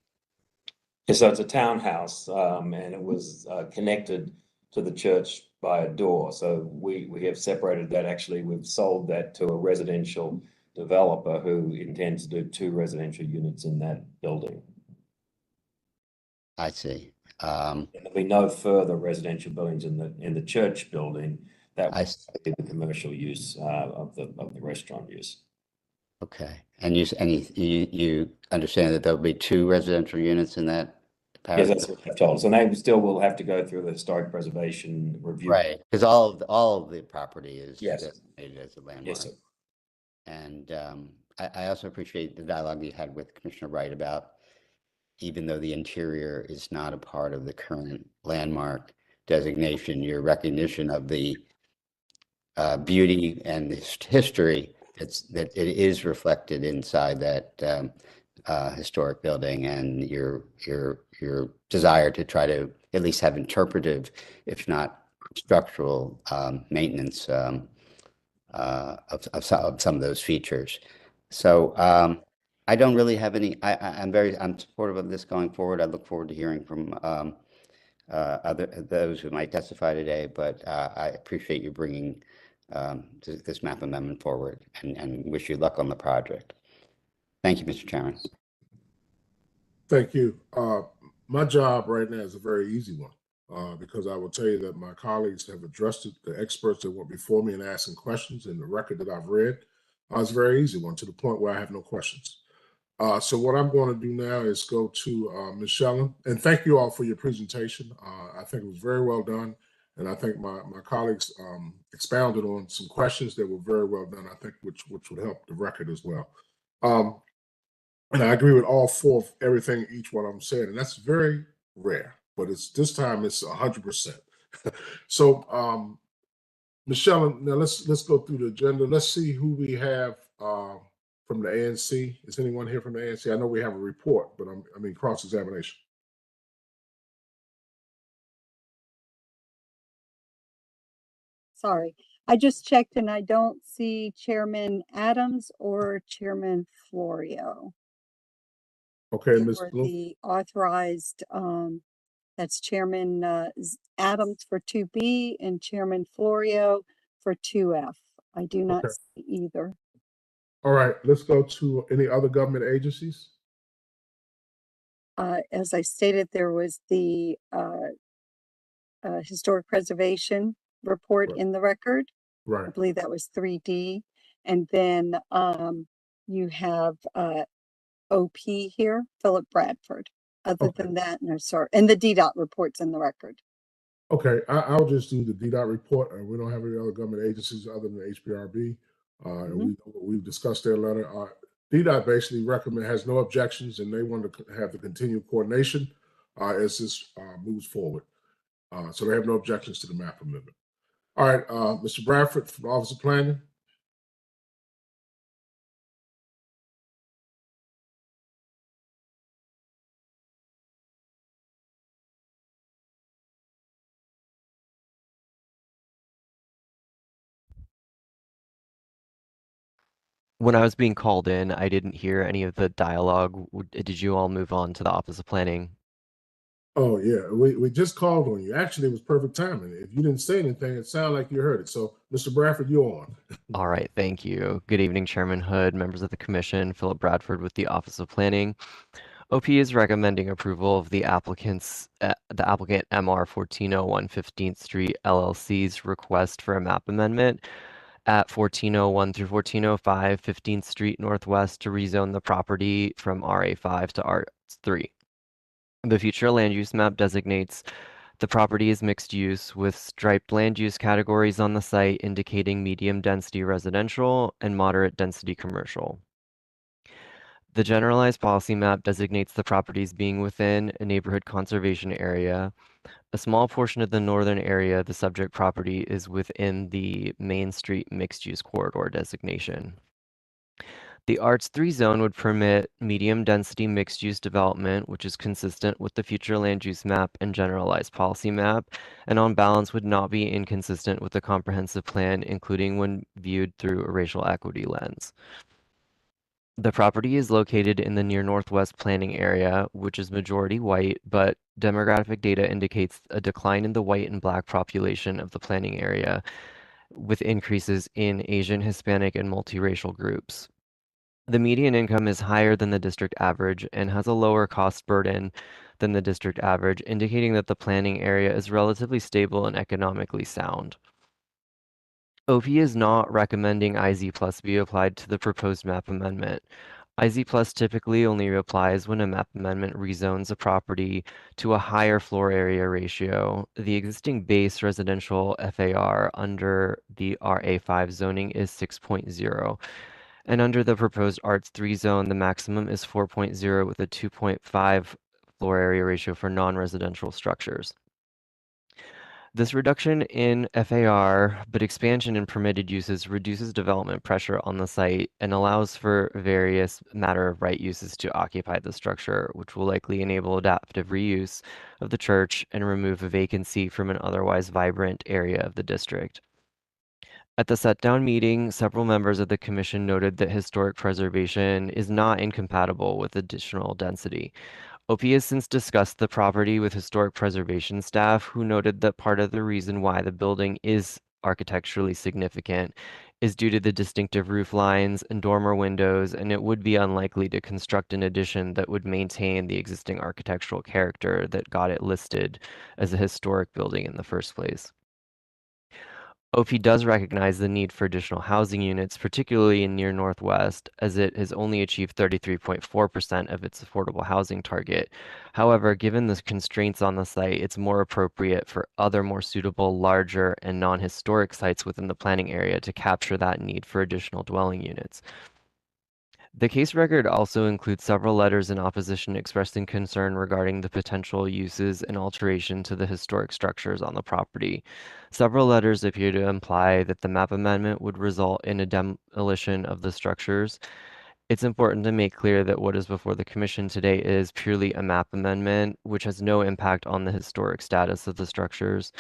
Yeah, so it's a townhouse, and it was connected to the church by a door. So we have separated that. Actually, we've sold that to a residential developer who intends to do 2 residential units in that building. I see. And there'll be no further residential buildings in the church building. That I will be the commercial use of the restaurant use. Okay, and you understand that there'll be 2 residential units in that Yes, that's what I've told. So they still will have to go through the historic preservation review. Right, because all of the property is Yes. designated as a landmark. Yes, sir. And I also appreciate the dialogue you had with Commissioner Wright about, even though the interior is not a part of the current landmark designation, your recognition of the beauty and history that it is reflected inside that historic building, and your desire to try to at least have interpretive, if not structural, maintenance of some of those features. So I don't really have any. I'm supportive of this going forward. I look forward to hearing from those who might testify today. But I appreciate you bringing this map amendment forward, and wish you luck on the project. Thank you, Mr. Chairman. Thank you. My job right now is a very easy one, because I will tell you that my colleagues have addressed it. The experts that went before me and asking questions, and the record that I've read is a very easy one, to the point where I have no questions. So what I'm going to do now is go to Ms. Shellam, and thank you all for your presentation. I think it was very well done, and I think my colleagues expounded on some questions that were very well done, I think, which would help the record as well. And I agree with all 4 of everything each one of them said, and that's very rare, but this time it's 100%. So Michelle, now let's go through the agenda. Let's see who we have from the ANC. Is anyone here from the ANC? I know we have a report, but I mean cross-examination. Sorry, I just checked and I don't see Chairman Adams or Chairman Florio. Okay, They Ms. were Bloom. the authorized, that's Chairman Adams for 2B and Chairman Florio for 2F. I do not see either. All right, let's go to any other government agencies. As I stated, there was the historic preservation report Right. in the record. I Right. believe that was 3D. And then you have OP here, Philip Bradford. Other Okay. than that, no, sorry. And the DDOT reports in the record. Okay, I'll just do the DDOT report. We don't have any other government agencies other than the HPRB. And we've discussed their letter. DDOT basically has no objections, and they want to have the continued coordination as this moves forward. So they have no objections to the map amendment. All right, Mr. Bradford from the Office of Planning. When I was being called in, I didn't hear any of the dialogue. Did you all move on to the Office of Planning? Oh yeah, we just called on you. Actually, it was perfect timing. If you didn't say anything, it sounded like you heard it. So, Mr. Bradford, you're on. All right, thank you. Good evening, Chairman Hood, members of the Commission, Philip Bradford with the Office of Planning. OP is recommending approval of the applicant MR 1401 15th Street LLC's request for a map amendment at 1401 through 1405 15th Street Northwest to rezone the property from RA5 to R3. The future land use map designates the property as mixed use with striped land use categories on the site indicating medium density residential and moderate density commercial. The generalized policy map designates the properties being within a neighborhood conservation area, A small portion of the northern area, the subject property, is within the Main Street mixed-use corridor designation. The Arts3 zone would permit medium-density mixed-use development, which is consistent with the future land use map and generalized policy map, and on balance would not be inconsistent with the comprehensive plan, including when viewed through a racial equity lens. The property is located in the near northwest planning area, which is majority white, but demographic data indicates a decline in the white and black population of the planning area, with increases in Asian, Hispanic, and multiracial groups. The median income is higher than the district average and has a lower cost burden than the district average, indicating that the planning area is relatively stable and economically sound. OP is not recommending IZ plus be applied to the proposed map amendment. IZ plus typically only applies when a map amendment rezones a property to a higher floor area ratio. The existing base residential FAR under the RA5 zoning is 6.0. And under the proposed Arts3 zone, the maximum is 4.0 with a 2.5 floor area ratio for non-residential structures. This reduction in FAR, but expansion in permitted uses reduces development pressure on the site and allows for various matter of right uses to occupy the structure, which will likely enable adaptive reuse of the church and remove a vacancy from an otherwise vibrant area of the district. At the set-down meeting, several members of the commission noted that historic preservation is not incompatible with additional density. OP has since discussed the property with historic preservation staff, who noted that part of the reason why the building is architecturally significant is due to the distinctive roof lines and dormer windows, and it would be unlikely to construct an addition that would maintain the existing architectural character that got it listed as a historic building in the first place. OP does recognize the need for additional housing units, particularly in near Northwest, as it has only achieved 33.4% of its affordable housing target. However, given the constraints on the site, it's more appropriate for other more suitable, larger, and non-historic sites within the planning area to capture that need for additional dwelling units. The case record also includes several letters in opposition expressing concern regarding the potential uses and alteration to the historic structures on the property. Several letters appear to imply that the map amendment would result in a demolition of the structures. It's important to make clear that what is before the commission today is purely a map amendment, which has no impact on the historic status of the structures.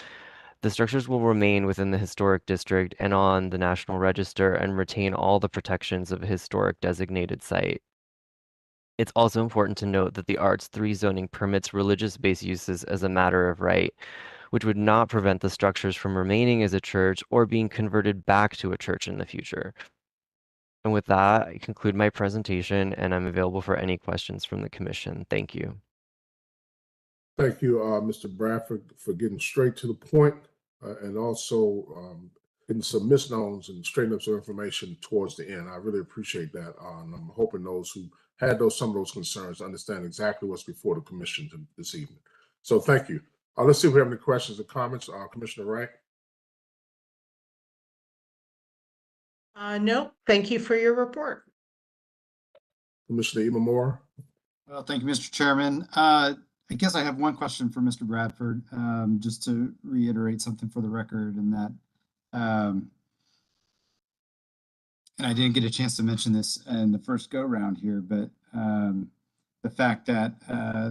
The structures will remain within the historic district and on the National Register and retain all the protections of a historic designated site. It's also important to note that the Arts3 zoning permits religious-based uses as a matter of right, which would not prevent the structures from remaining as a church or being converted back to a church in the future. And with that, I conclude my presentation, and I'm available for any questions from the commission. Thank you. Thank you, Mr. Bradford, for getting straight to the point. And also getting some misnomers and straighten up some information towards the end. I really appreciate that. And I'm hoping those who had some of those concerns understand exactly what's before the commission this evening. So thank you. Let's see if we have any questions or comments. Commissioner Wright. No, thank you for your report. Commissioner Imamura. Well, thank you, Mr. Chairman. I guess I have one question for Mr. Bradford, just to reiterate something for the record, and that, and I didn't get a chance to mention this in the first go round here, but the fact that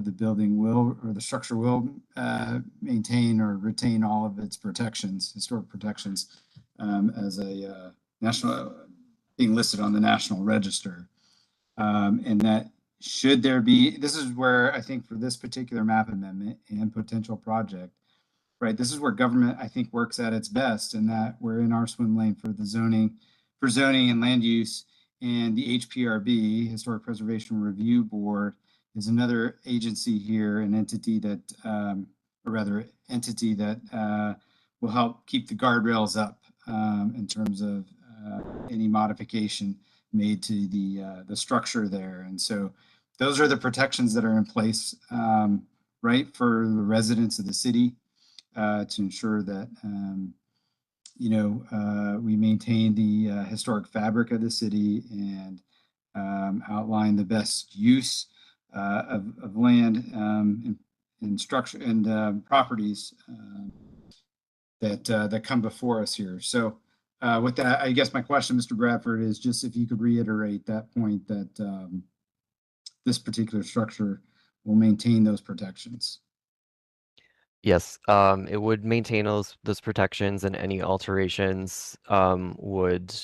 the building will, or the structure will maintain or retain all of its protections, historic protections, as a national, being listed on the National Register, and that should there be, this is where I think for this particular map amendment and potential project, right, this is where government, I think, works at its best, and that we're in our swim lane for the zoning, and land use, and the HPRB, Historic Preservation Review Board, is another agency here, an entity that, or rather entity that will help keep the guardrails up in terms of any modification made to the structure there. And so those are the protections that are in place, right, for the residents of the city to ensure that, you know, we maintain the historic fabric of the city and outline the best use of land and structure and properties that come before us here. So with that, I guess my question, Mr. Bradford, is just if you could reiterate that point that this particular structure will maintain those protections. Yes, it would maintain those protections, and any alterations would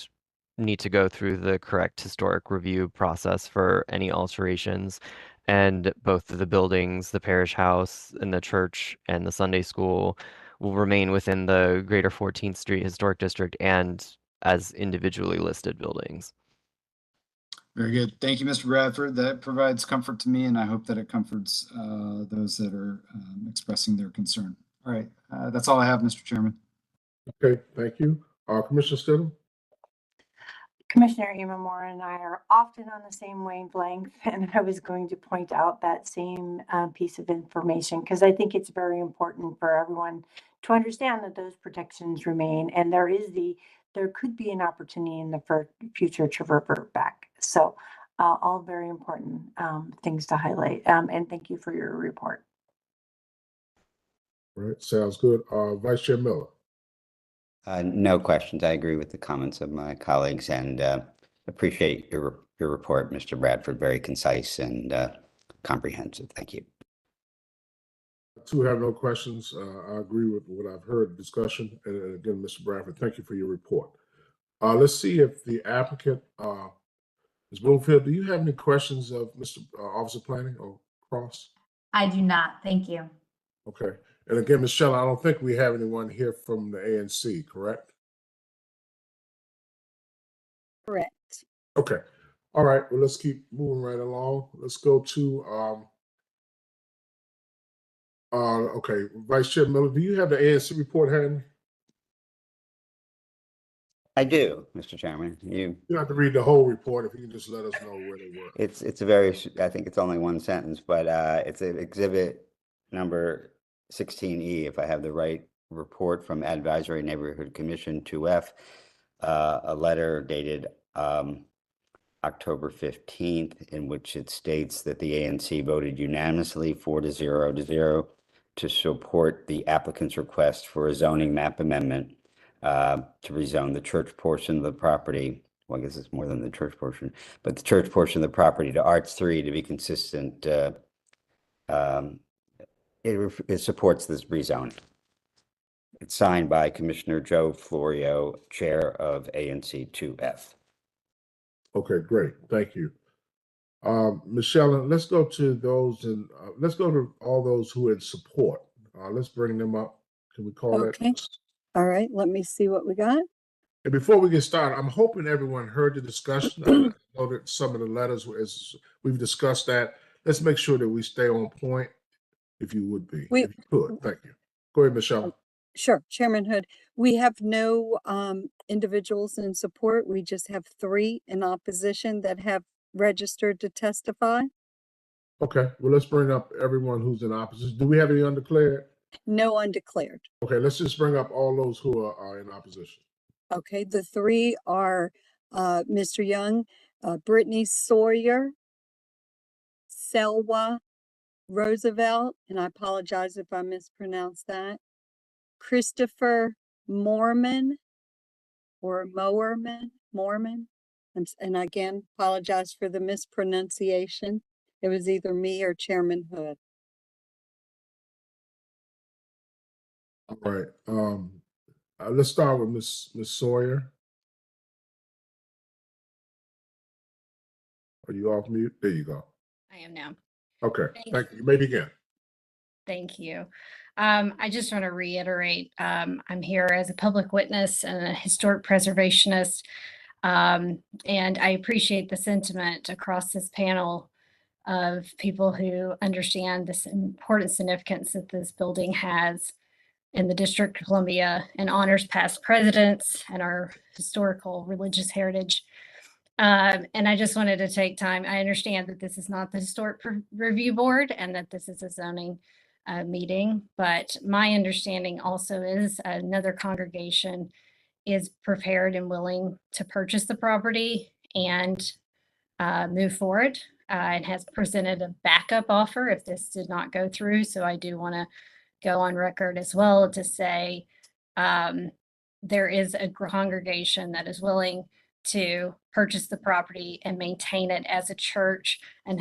need to go through the correct historic review process for any alterations. And both the buildings, the parish house and the church and the Sunday school will remain within the Greater 14th Street Historic District and as individually listed buildings. Very good. Thank you, Mr. Bradford. That provides comfort to me, and I hope that it comforts those that are expressing their concern. All right, that's all I have, Mr. Chairman. Okay, thank you. Commissioner Stidham? Commissioner Imamura and I are often on the same wavelength, and I was going to point out that same piece of information because I think it's very important for everyone to understand that those protections remain, and there could be an opportunity in the future to revert back. So all very important things to highlight, and thank you for your report. All right, sounds good. Vice Chair Miller? No questions. I agree with the comments of my colleagues and appreciate your report, Mr. Bradford. Very concise and comprehensive. Thank you. Two have no questions. I agree with what I've heard, discussion. And again, Mr. Bradford, thank you for your report. Let's see if the applicant, Ms. Bloomfield, do you have any questions of Mr. Officer Planning or Cross? I do not. Thank you. Okay. And again, Ms. Shelley, I don't think we have anyone here from the ANC, correct? Correct. Okay. All right. Well, let's keep moving right along. Let's go to, okay, Vice Chair Miller, do you have the ANC report, Henry? I do, Mr. Chairman. You don't have to read the whole report if you can just let us know where they were. It's a very, I think it's only one sentence, but it's an exhibit number 16E, if I have the right report from Advisory Neighborhood Commission 2F, a letter dated October 15th, in which it states that the ANC voted unanimously 4-0 to support the applicant's request for a zoning map amendment to rezone the church portion of the property. Well, I guess it's more than the church portion, but the church portion of the property to Arts 3 to be consistent. It supports this rezoning. It's signed by Commissioner Joe Florio, Chair of ANC 2F. Okay, great. Thank you. Michelle, let's go to those and let's go to all those who are in support. Let's bring them up. Can we call Okay. that? All right, let me see what we got. And before we get started, I'm hoping everyone heard the discussion. I know that some of the letters, as we've discussed that. Let's make sure that we stay on point, if you would be. If you could. Thank you. Go ahead, Michelle. Sure, Chairman Hood. We have no individuals in support. We just have 3 in opposition that have registered to testify. Okay, well, let's bring up everyone who's in opposition. Do we have any undeclared? No undeclared. Okay, let's just bring up all those who are in opposition. Okay, the 3 are Mr. Young, Brittany Sawyer, Selwa Roosevelt, and I apologize if I mispronounced that, Christopher Moorman, or Moorman, and again, apologize for the mispronunciation. It was either me or Chairman Hood. All right. Let's start with Ms. Sawyer. Are you off mute? There you go. I am now. Okay. Thank you. You may begin. Thank you. I just want to reiterate, I'm here as a public witness and a historic preservationist. And I appreciate the sentiment across this panel of people who understand this important significance that this building has in the District of Columbia and honors past presidents and our historical religious heritage. And I just wanted to take time. I understand that this is not the Historic Review Board and that this is a zoning meeting, but my understanding also is another congregation is prepared and willing to purchase the property and move forward. and has presented a backup offer if this did not go through. So I do want to go on record as well to say there is a congregation that is willing to purchase the property and maintain it as a church and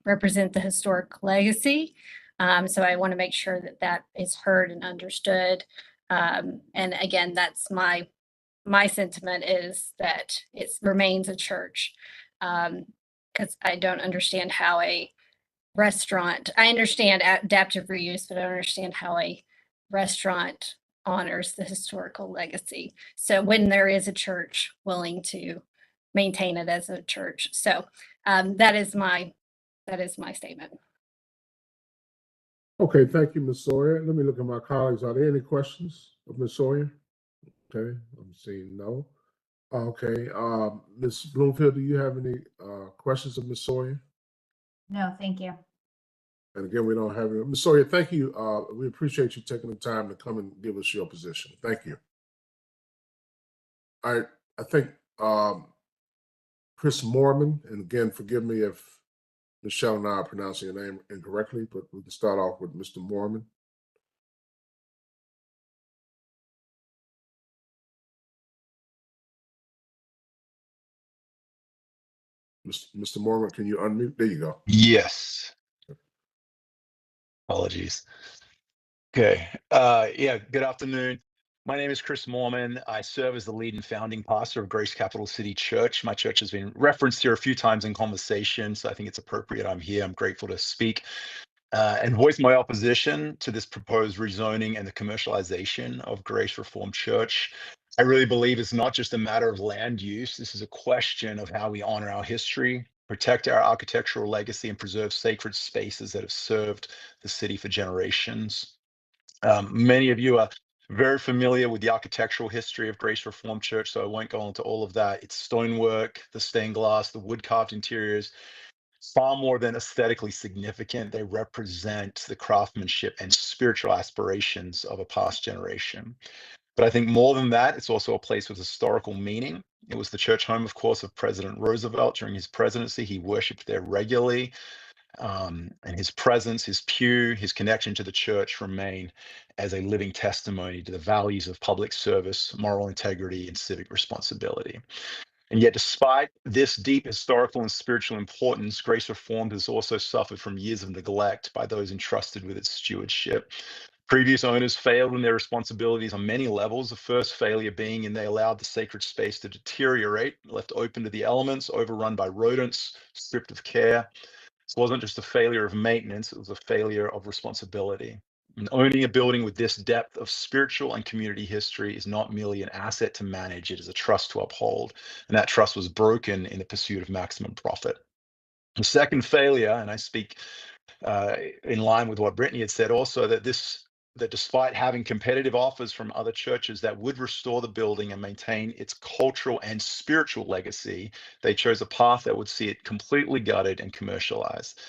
represent the historic legacy. So I want to make sure that that is heard and understood. And again, that's my sentiment is that it remains a church. Because I don't understand how a restaurant, I understand adaptive reuse, but I don't understand how a restaurant honors the historical legacy. So when there is a church willing to maintain it as a church. So that is my statement. Okay, thank you, Ms. Sawyer. Let me look at my colleagues. Are there any questions of Ms. Sawyer? Okay, I'm seeing no. Okay, Ms. Bloomfield, do you have any questions of Ms. Sawyer? No, thank you. And again, we don't have any. Ms. Sawyer, thank you. We appreciate you taking the time to come and give us your position. Thank you. All right, I think Chris Moorman, and again, forgive me if Michelle and I are pronouncing your name incorrectly, but we can start off with Mr. Moorman. Mr. Moorman, can you unmute? There you go. Yes. Apologies. Okay. Yeah, good afternoon. My name is Chris Moorman. I serve as the lead and founding pastor of Grace Capital City Church. My church has been referenced here a few times in conversation, so I think it's appropriate I'm here. I'm grateful to speak and voice my opposition to this proposed rezoning and the commercialization of Grace Reformed Church. I really believe it's not just a matter of land use. This is a question of how we honor our history, protect our architectural legacy, and preserve sacred spaces that have served the city for generations. Many of you are very familiar with the architectural history of Grace Reformed Church, so I won't go into all of that. It's stonework, the stained glass, the wood carved interiors, far more than aesthetically significant. They represent the craftsmanship and spiritual aspirations of a past generation. But I think more than that, it's also a place with historical meaning. It was the church home, of course, of President Roosevelt during his presidency. He worshiped there regularly. And his presence, his pew, his connection to the church remain as a living testimony to the values of public service, moral integrity, and civic responsibility. And yet, despite this deep historical and spiritual importance, Grace Reformed has also suffered from years of neglect by those entrusted with its stewardship. Previous owners failed in their responsibilities on many levels, the first failure being in they allowed the sacred space to deteriorate, left open to the elements, overrun by rodents, stripped of care. This wasn't just a failure of maintenance, it was a failure of responsibility. And owning a building with this depth of spiritual and community history is not merely an asset to manage, it is a trust to uphold. And that trust was broken in the pursuit of maximum profit. The second failure, and I speak in line with what Brittany had said also, that despite having competitive offers from other churches that would restore the building and maintain its cultural and spiritual legacy, they chose a path that would see it completely gutted and commercialized.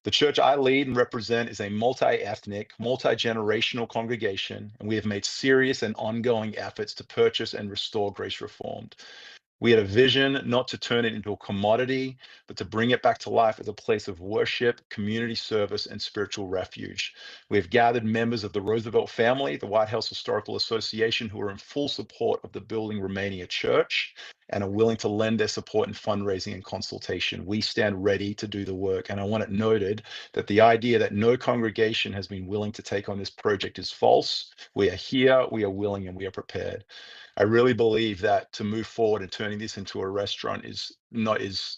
The church I lead and represent is a multi-ethnic, multi-generational congregation, and we have made serious and ongoing efforts to purchase and restore Grace Reformed. We had a vision not to turn it into a commodity, but to bring it back to life as a place of worship, community service, and spiritual refuge. We have gathered members of the Roosevelt family, the White House Historical Association, who are in full support of the building remaining a church and are willing to lend their support in fundraising and consultation. We stand ready to do the work. And I want it noted that the idea that no congregation has been willing to take on this project is false. We are here, we are willing, and we are prepared. I really believe that to move forward and turning this into a restaurant is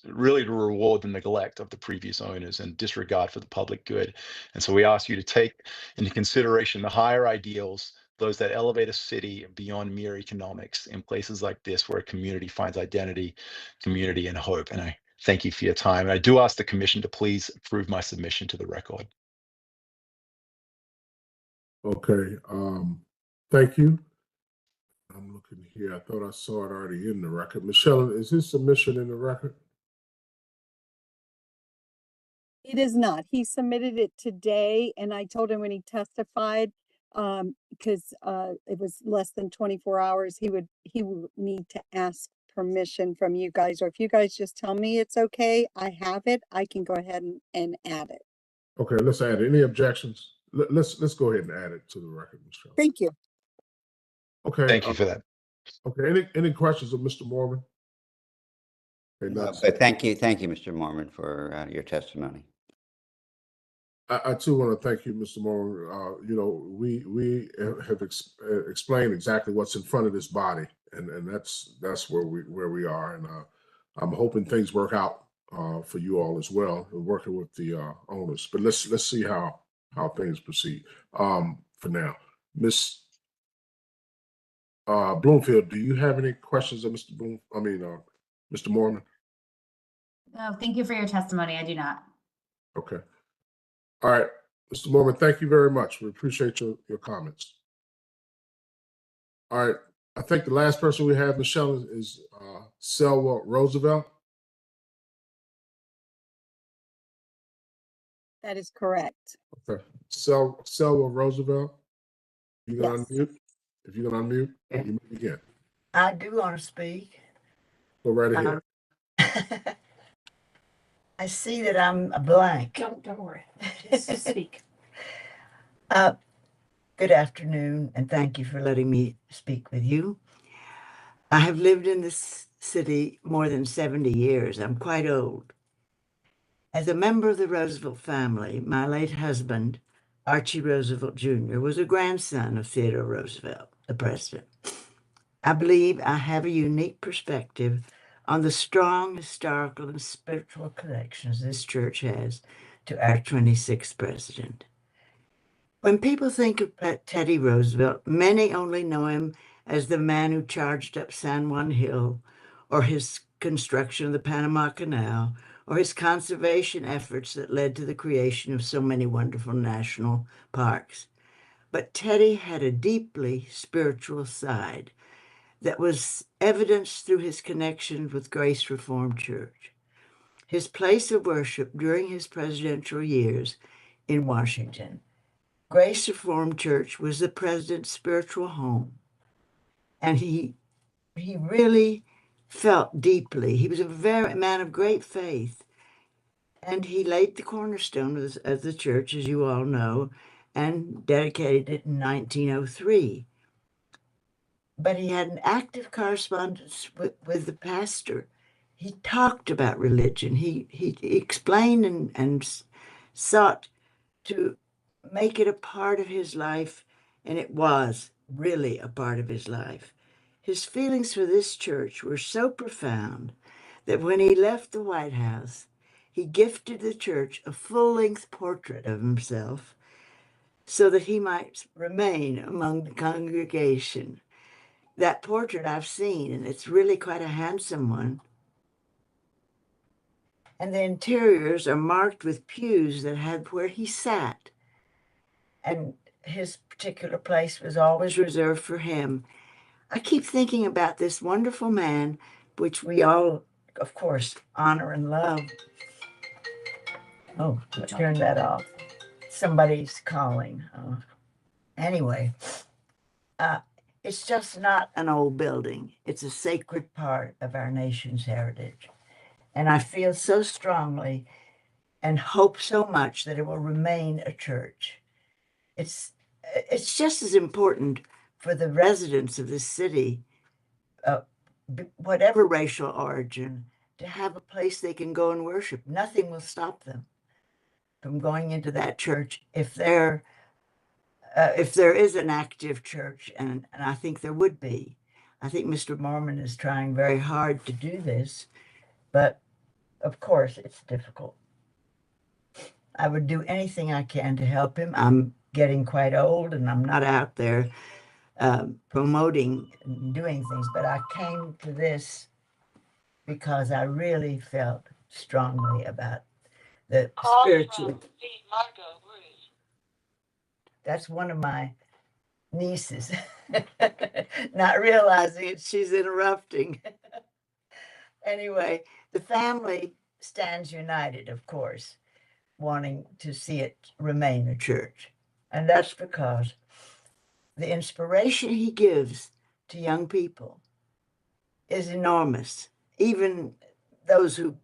really to reward the neglect of the previous owners and disregard for the public good. And so we ask you to take into consideration the higher ideals, those that elevate a city beyond mere economics in places like this where a community finds identity, community, and hope. And I thank you for your time. And I do ask the commission to please approve my submission to the record. Okay, thank you. I'm looking here. I thought I saw it already in the record. Michelle, is his submission in the record? It is not. He submitted it today, and I told him when he testified, because it was less than 24 hours, he would need to ask permission from you guys, or if you guys just tell me it's okay, I have it, I can go ahead and add it. Okay, let's add it. Any objections? Let's go ahead and add it to the record, Michelle. Thank you. Okay. Thank you for that. Okay. Any questions of Mr. Mormon? Okay, But thank you, Mr. Mormon, for your testimony. I too want to thank you, Mr. Mormon. You know, we have explained exactly what's in front of this body, and that's where we are, and I'm hoping things work out for you all as well, working with the owners. But let's see how things proceed. For now, Miss Bloomfield, do you have any questions of Mr. Mr. Mormon? No, thank you for your testimony. I do not. Okay. All right, Mr. Mormon, thank you very much. We appreciate your comments. All right, I think the last person we have, Michelle, is Selwa Roosevelt. That is correct. Okay, Selwa Roosevelt. You gonna Yes. unmute? If you're gonna unmute, you may begin. I do want to speak. Go right ahead. I see that I'm a blank. Don't worry. Just speak. Good afternoon, and thank you for letting me speak with you. I have lived in this city more than 70 years. I'm quite old. As a member of the Roosevelt family, my late husband, Archie Roosevelt Jr., was a grandson of Theodore Roosevelt, the president. I believe I have a unique perspective on the strong historical and spiritual connections this church has to our 26th president. When people think of Teddy Roosevelt, many only know him as the man who charged up San Juan Hill, or his construction of the Panama Canal, or his conservation efforts that led to the creation of so many wonderful national parks. But Teddy had a deeply spiritual side that was evidenced through his connection with Grace Reformed Church. His place of worship during his presidential years in Washington, Grace Reformed Church, was the president's spiritual home. And he really felt deeply. He was a man of great faith. And he laid the cornerstone of the church, as you all know, and dedicated it in 1903. But he had an active correspondence with the pastor. He talked about religion. He explained and sought to make it a part of his life, and it was really a part of his life. His feelings for this church were so profound that when he left the White House, he gifted the church a full-length portrait of himself so that he might remain among the congregation. That portrait I've seen, and it's really quite a handsome one. And the interiors are marked with pews that had where he sat. And his particular place was always reserved for him. I keep thinking about this wonderful man, which we all, of course, honor and love. Oh, turn that off. Somebody's calling. Anyway, it's just not an old building. It's a sacred part of our nation's heritage. And I feel so strongly and hope so much that it will remain a church. It's just as important for the residents of this city, whatever racial origin, to have a place they can go and worship. Nothing will stop them from going into that church if there is an active church, and I think there would be. I think Mr. Mormon is trying very hard to do this, but of course it's difficult. I would do anything I can to help him. I'm getting quite old and I'm not out there promoting and doing things, but I came to this because I really felt strongly about the spiritual. That's one of my nieces. Not realizing it, she's interrupting. Anyway, the family stands united, of course, wanting to see it remain a church. And that's because the inspiration he gives to young people is enormous. Even those who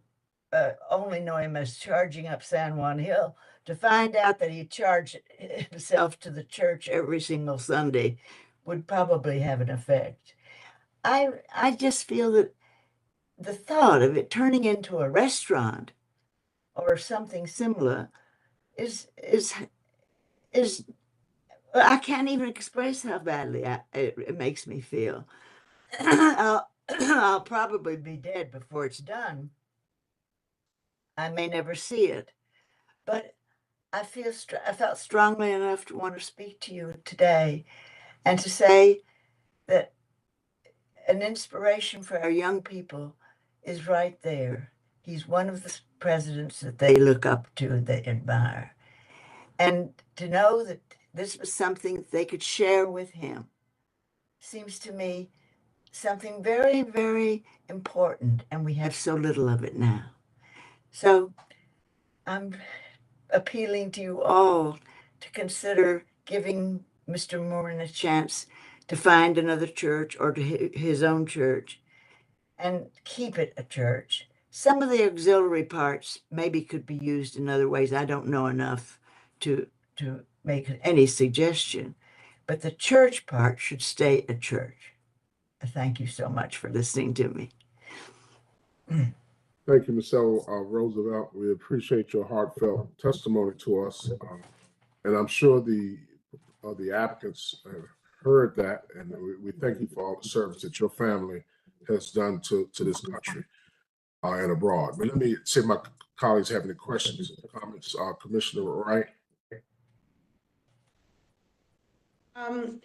only know him as charging up San Juan Hill, to find out that he charged himself to the church every single Sunday would probably have an effect. I just feel that the thought of it turning into a restaurant or something similar is I can't even express how badly it makes me feel. I'll probably be dead before it's done. I may never see it, but I felt strongly enough to want to speak to you today and to say that an inspiration for our young people is right there. He's one of the presidents that they look up to and they admire. And to know that this was something they could share with him seems to me something very, very important, and we have so little of it now. So I'm appealing to you all to consider giving Mr. Moran a chance to find another church or to his own church and keep it a church. Some of the auxiliary parts maybe could be used in other ways. I don't know enough to make any suggestion, but the church part should stay a church. Thank you so much for listening to me. Thank you, Ms. Roosevelt. We appreciate your heartfelt testimony to us. And I'm sure the applicants have heard that, and we thank you for all the service that your family has done to this country and abroad. But let me see if my colleagues have any questions or comments. Commissioner Wright?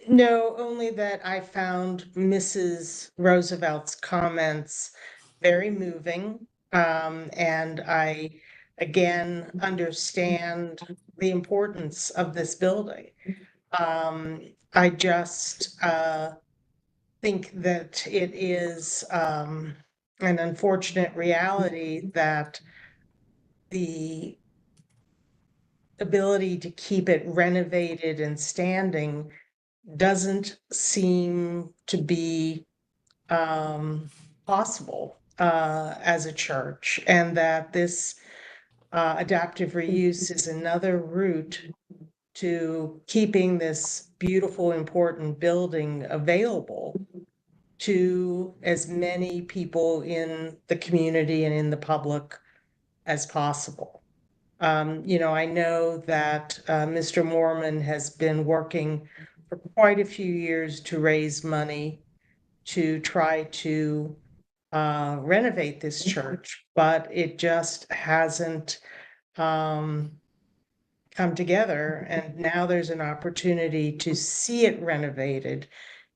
No, only that I found Mrs. Roosevelt's comments very moving. And I, again, understand the importance of this building. I just think that it is an unfortunate reality that the ability to keep it renovated and standing doesn't seem to be possible as a church, and that this adaptive reuse is another route to keeping this beautiful, important building available to as many people in the community and in the public as possible. I know that Mr. Moorman has been working for quite a few years to raise money to try to renovate this church, but it just hasn't come together. And now there's an opportunity to see it renovated,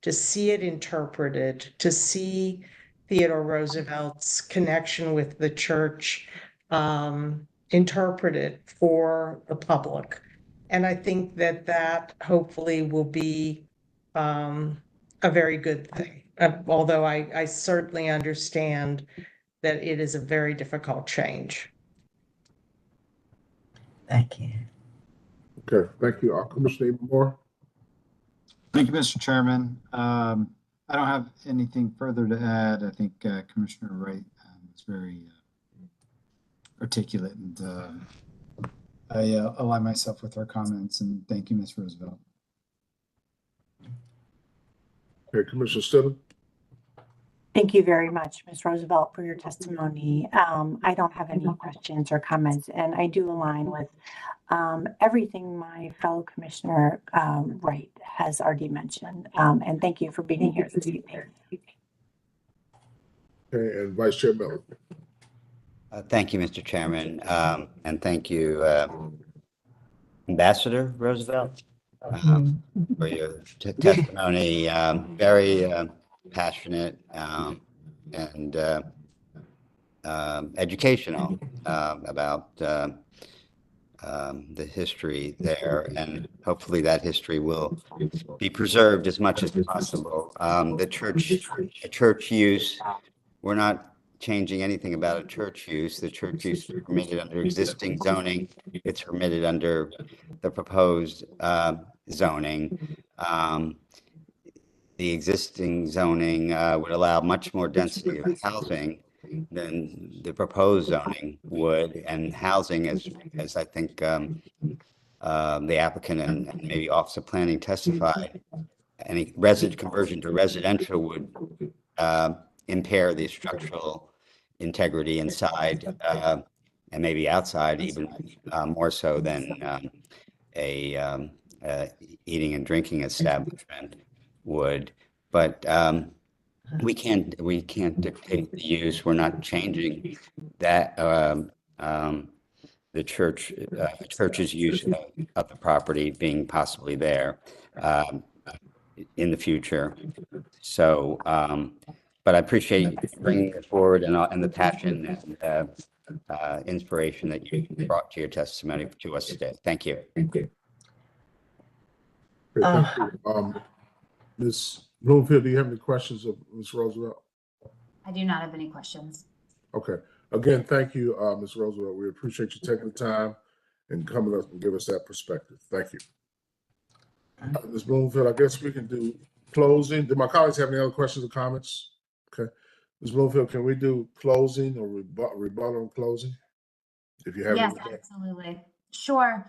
to see it interpreted, to see Theodore Roosevelt's connection with the church interpreted for the public. And I think that hopefully will be a very good thing. Although I certainly understand that it is a very difficult change. Thank you. Okay, thank you. Commissioner Moore? Thank you, Mr. Chairman. I don't have anything further to add. I think Commissioner Wright was very articulate, and I align myself with her comments, and thank you, Ms. Roosevelt. Okay, Commissioner Stidham? Thank you very much, Ms. Roosevelt, for your testimony. I don't have any questions or comments, and I do align with everything my fellow Commissioner Wright has already mentioned. And thank you for being here this evening. Okay, and Vice Chair Miller? Thank you, Mr. Chairman, and thank you, Ambassador Roosevelt, for your testimony. Very passionate and educational about the history there, and hopefully that history will be preserved as much as possible. The church use, we're not changing anything about a church use. The church use is permitted under existing zoning. It's permitted under the proposed zoning. the existing zoning would allow much more density of housing than the proposed zoning would, and housing, as I think the applicant and maybe Office of Planning testified, any conversion to residential would impair the structural integrity inside and maybe outside, even more so than a eating and drinking establishment would. But we can't dictate the use. We're not changing that. The church's use of the property being possibly there in the future. So, but I appreciate you bringing it forward and the passion and inspiration that you brought to your testimony to us today. Thank you. Okay, thank you. Ms. Bloomfield, do you have any questions of Ms. Roosevelt? I do not have any questions. Okay. Again, thank you, Ms. Roosevelt. We appreciate you taking the time and coming up and give us that perspective. Thank you. Ms. Bloomfield, I guess we can do closing. Do my colleagues have any other questions or comments? Okay. Ms. Bloomfield, can we do closing or rebuttal and closing? If you have Yes, anything. absolutely. Sure.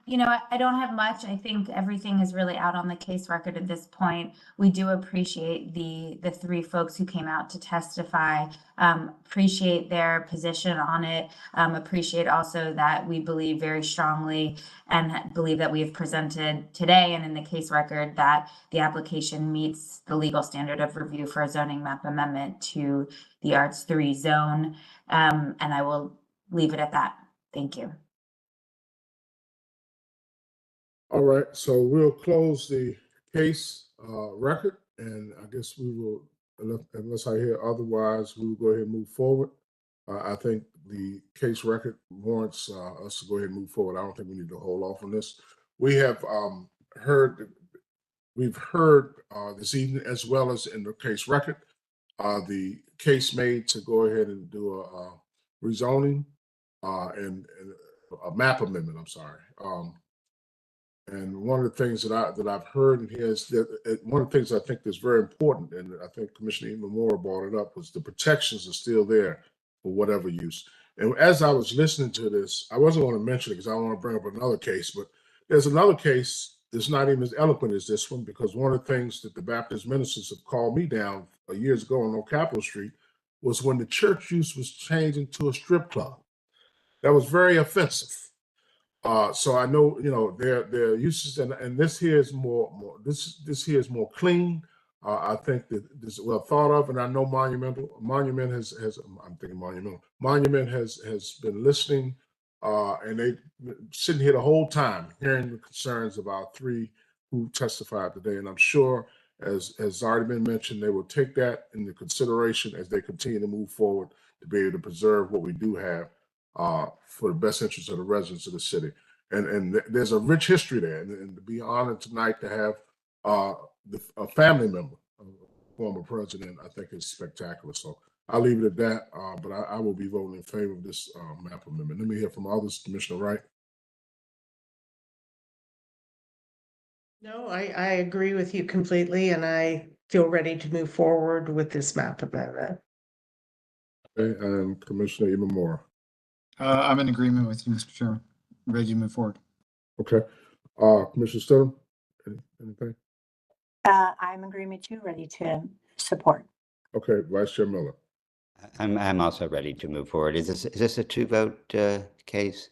You know, I don't have much. I think everything is really out on the case record at this point. We do appreciate the three folks who came out to testify, appreciate their position on it, appreciate also that we believe very strongly and believe that we have presented today and in the case record that the application meets the legal standard of review for a zoning map amendment to the R3 zone. And I will leave it at that. Thank you. All right, so we'll close the case record, and I guess we will, unless I hear otherwise, we will go ahead and move forward. I think the case record warrants us to go ahead and move forward. I don't think we need to hold off on this. We have we've heard this evening, as well as in the case record, the case made to go ahead and do a rezoning and a map amendment. I'm sorry. And one of the things that I've heard in here is that one of the things I think that's very important, and I think Commissioner Imamura brought it up, was the protections are still there for whatever use. And as I was listening to this, I wasn't going to mention it because I want to bring up another case, but there's another case that's not even as eloquent as this one, because one of the things that the Baptist ministers have called me down years ago on Old Capitol Street was when the church use was changed into a strip club. That was very offensive. So I know, you know, their uses, and this here is more this here is more clean. I think that this is well thought of, and I know Monument has been listening, and they sitting here the whole time hearing the concerns of our three who testified today, and I'm sure, as already been mentioned, they will take that into consideration as they continue to move forward to be able to preserve what we do have for the best interest of the residents of the city. And there's a rich history there, and to be honored tonight to have a family member, a former president, I think is spectacular. So I'll leave it at that, but I will be voting in favor of this map amendment. Let me hear from others. Commissioner Wright. No, I agree with you completely, and I feel ready to move forward with this map amendment. Okay, and Commissioner Imamura. I'm in agreement with you, Mr. Chairman. I'm ready to move forward. Okay. Commissioner Stidham, anything? I'm in agreement too, ready to support. Okay, Vice Chair Miller. I'm also ready to move forward. Is this a 2-vote case?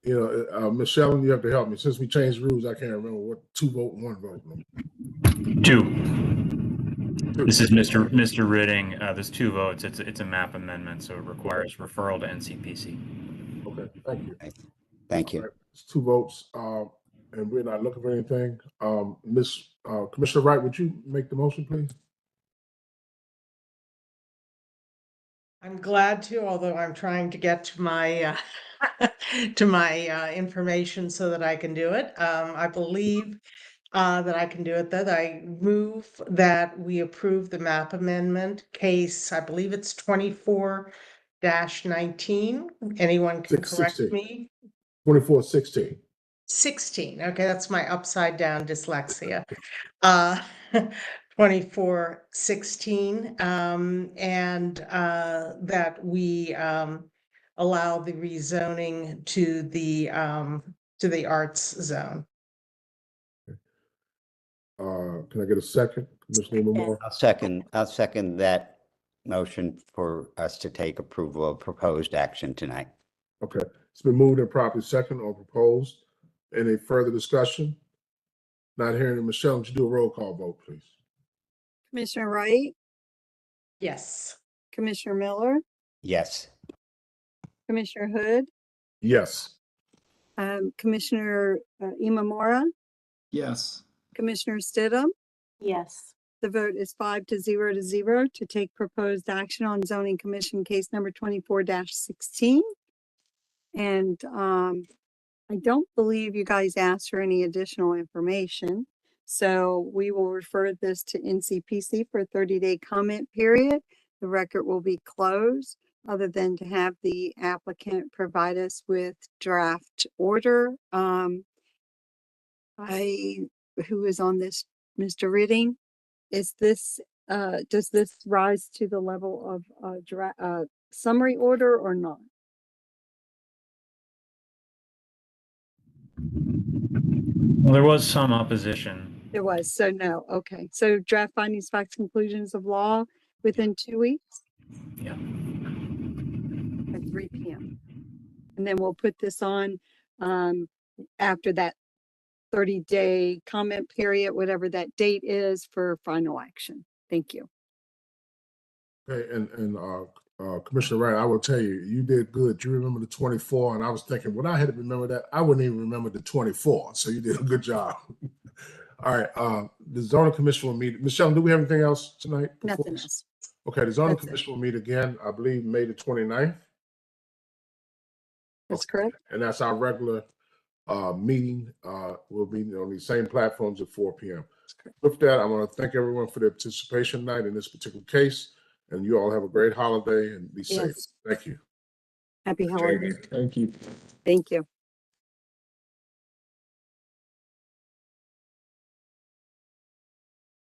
You know, Michelle, you have to help me. Since we changed rules, I can't remember what 2 vote, 1 vote. 2. This is Mr. Ritting. There's 2 votes. It's a map amendment, so it requires referral to NCPC. Okay, thank you. Thank you. Right, it's 2 votes, and we're not looking for anything. Commissioner Wright, would you make the motion, please? I'm glad to, although I'm trying to get to my information so that I can do it. I believe that I can do it. That I move that we approve the map amendment case. I believe it's 24-19. Anyone can correct me. 2416. 16. Okay, that's my upside down dyslexia. 2416, and that we allow the rezoning to the arts zone. Can I get a second, Commissioner Moore? I'll second that motion for us to take approval of proposed action tonight. Okay, it's been moved and properly second or proposed. Any further discussion? Not hearing it. Michelle, would you do a roll call vote, please? Commissioner Wright, Yes. Commissioner Miller, Yes. Commissioner Hood, Yes. Commissioner Imamura, Yes. Commissioner Stidham. Yes. The vote is 5-0 to take proposed action on zoning commission case number 24-16. And I don't believe you guys asked for any additional information. So we will refer this to NCPC for a 30-day comment period. The record will be closed other than to have the applicant provide us with draft order. Who is on this, Mr. Ridding? Is this, does this rise to the level of summary order or not? Well, there was some opposition. There was, so no, okay. So draft findings, facts, conclusions of law within 2 weeks? Yeah. At 3 p.m. And then we'll put this on after that 30-day comment period, whatever that date is, for final action. Thank you. Okay, and Commissioner Wright, I will tell you, you did good. You remember the 24, and I was thinking, when I had to remember that, I wouldn't even remember the 24. So you did a good job. All right, the zoning commission will meet. Michelle, do we have anything else tonight? Nothing else. Okay, the zoning That's it. commission will meet again, I believe, May the 29th. That's correct. And that's our regular meeting. We'll be on these same platforms at 4 p.m. With that, I want to thank everyone for their participation tonight in this particular case. And you all have a great holiday and be safe. Yes. Thank you. Happy holidays. Thank you. Thank you.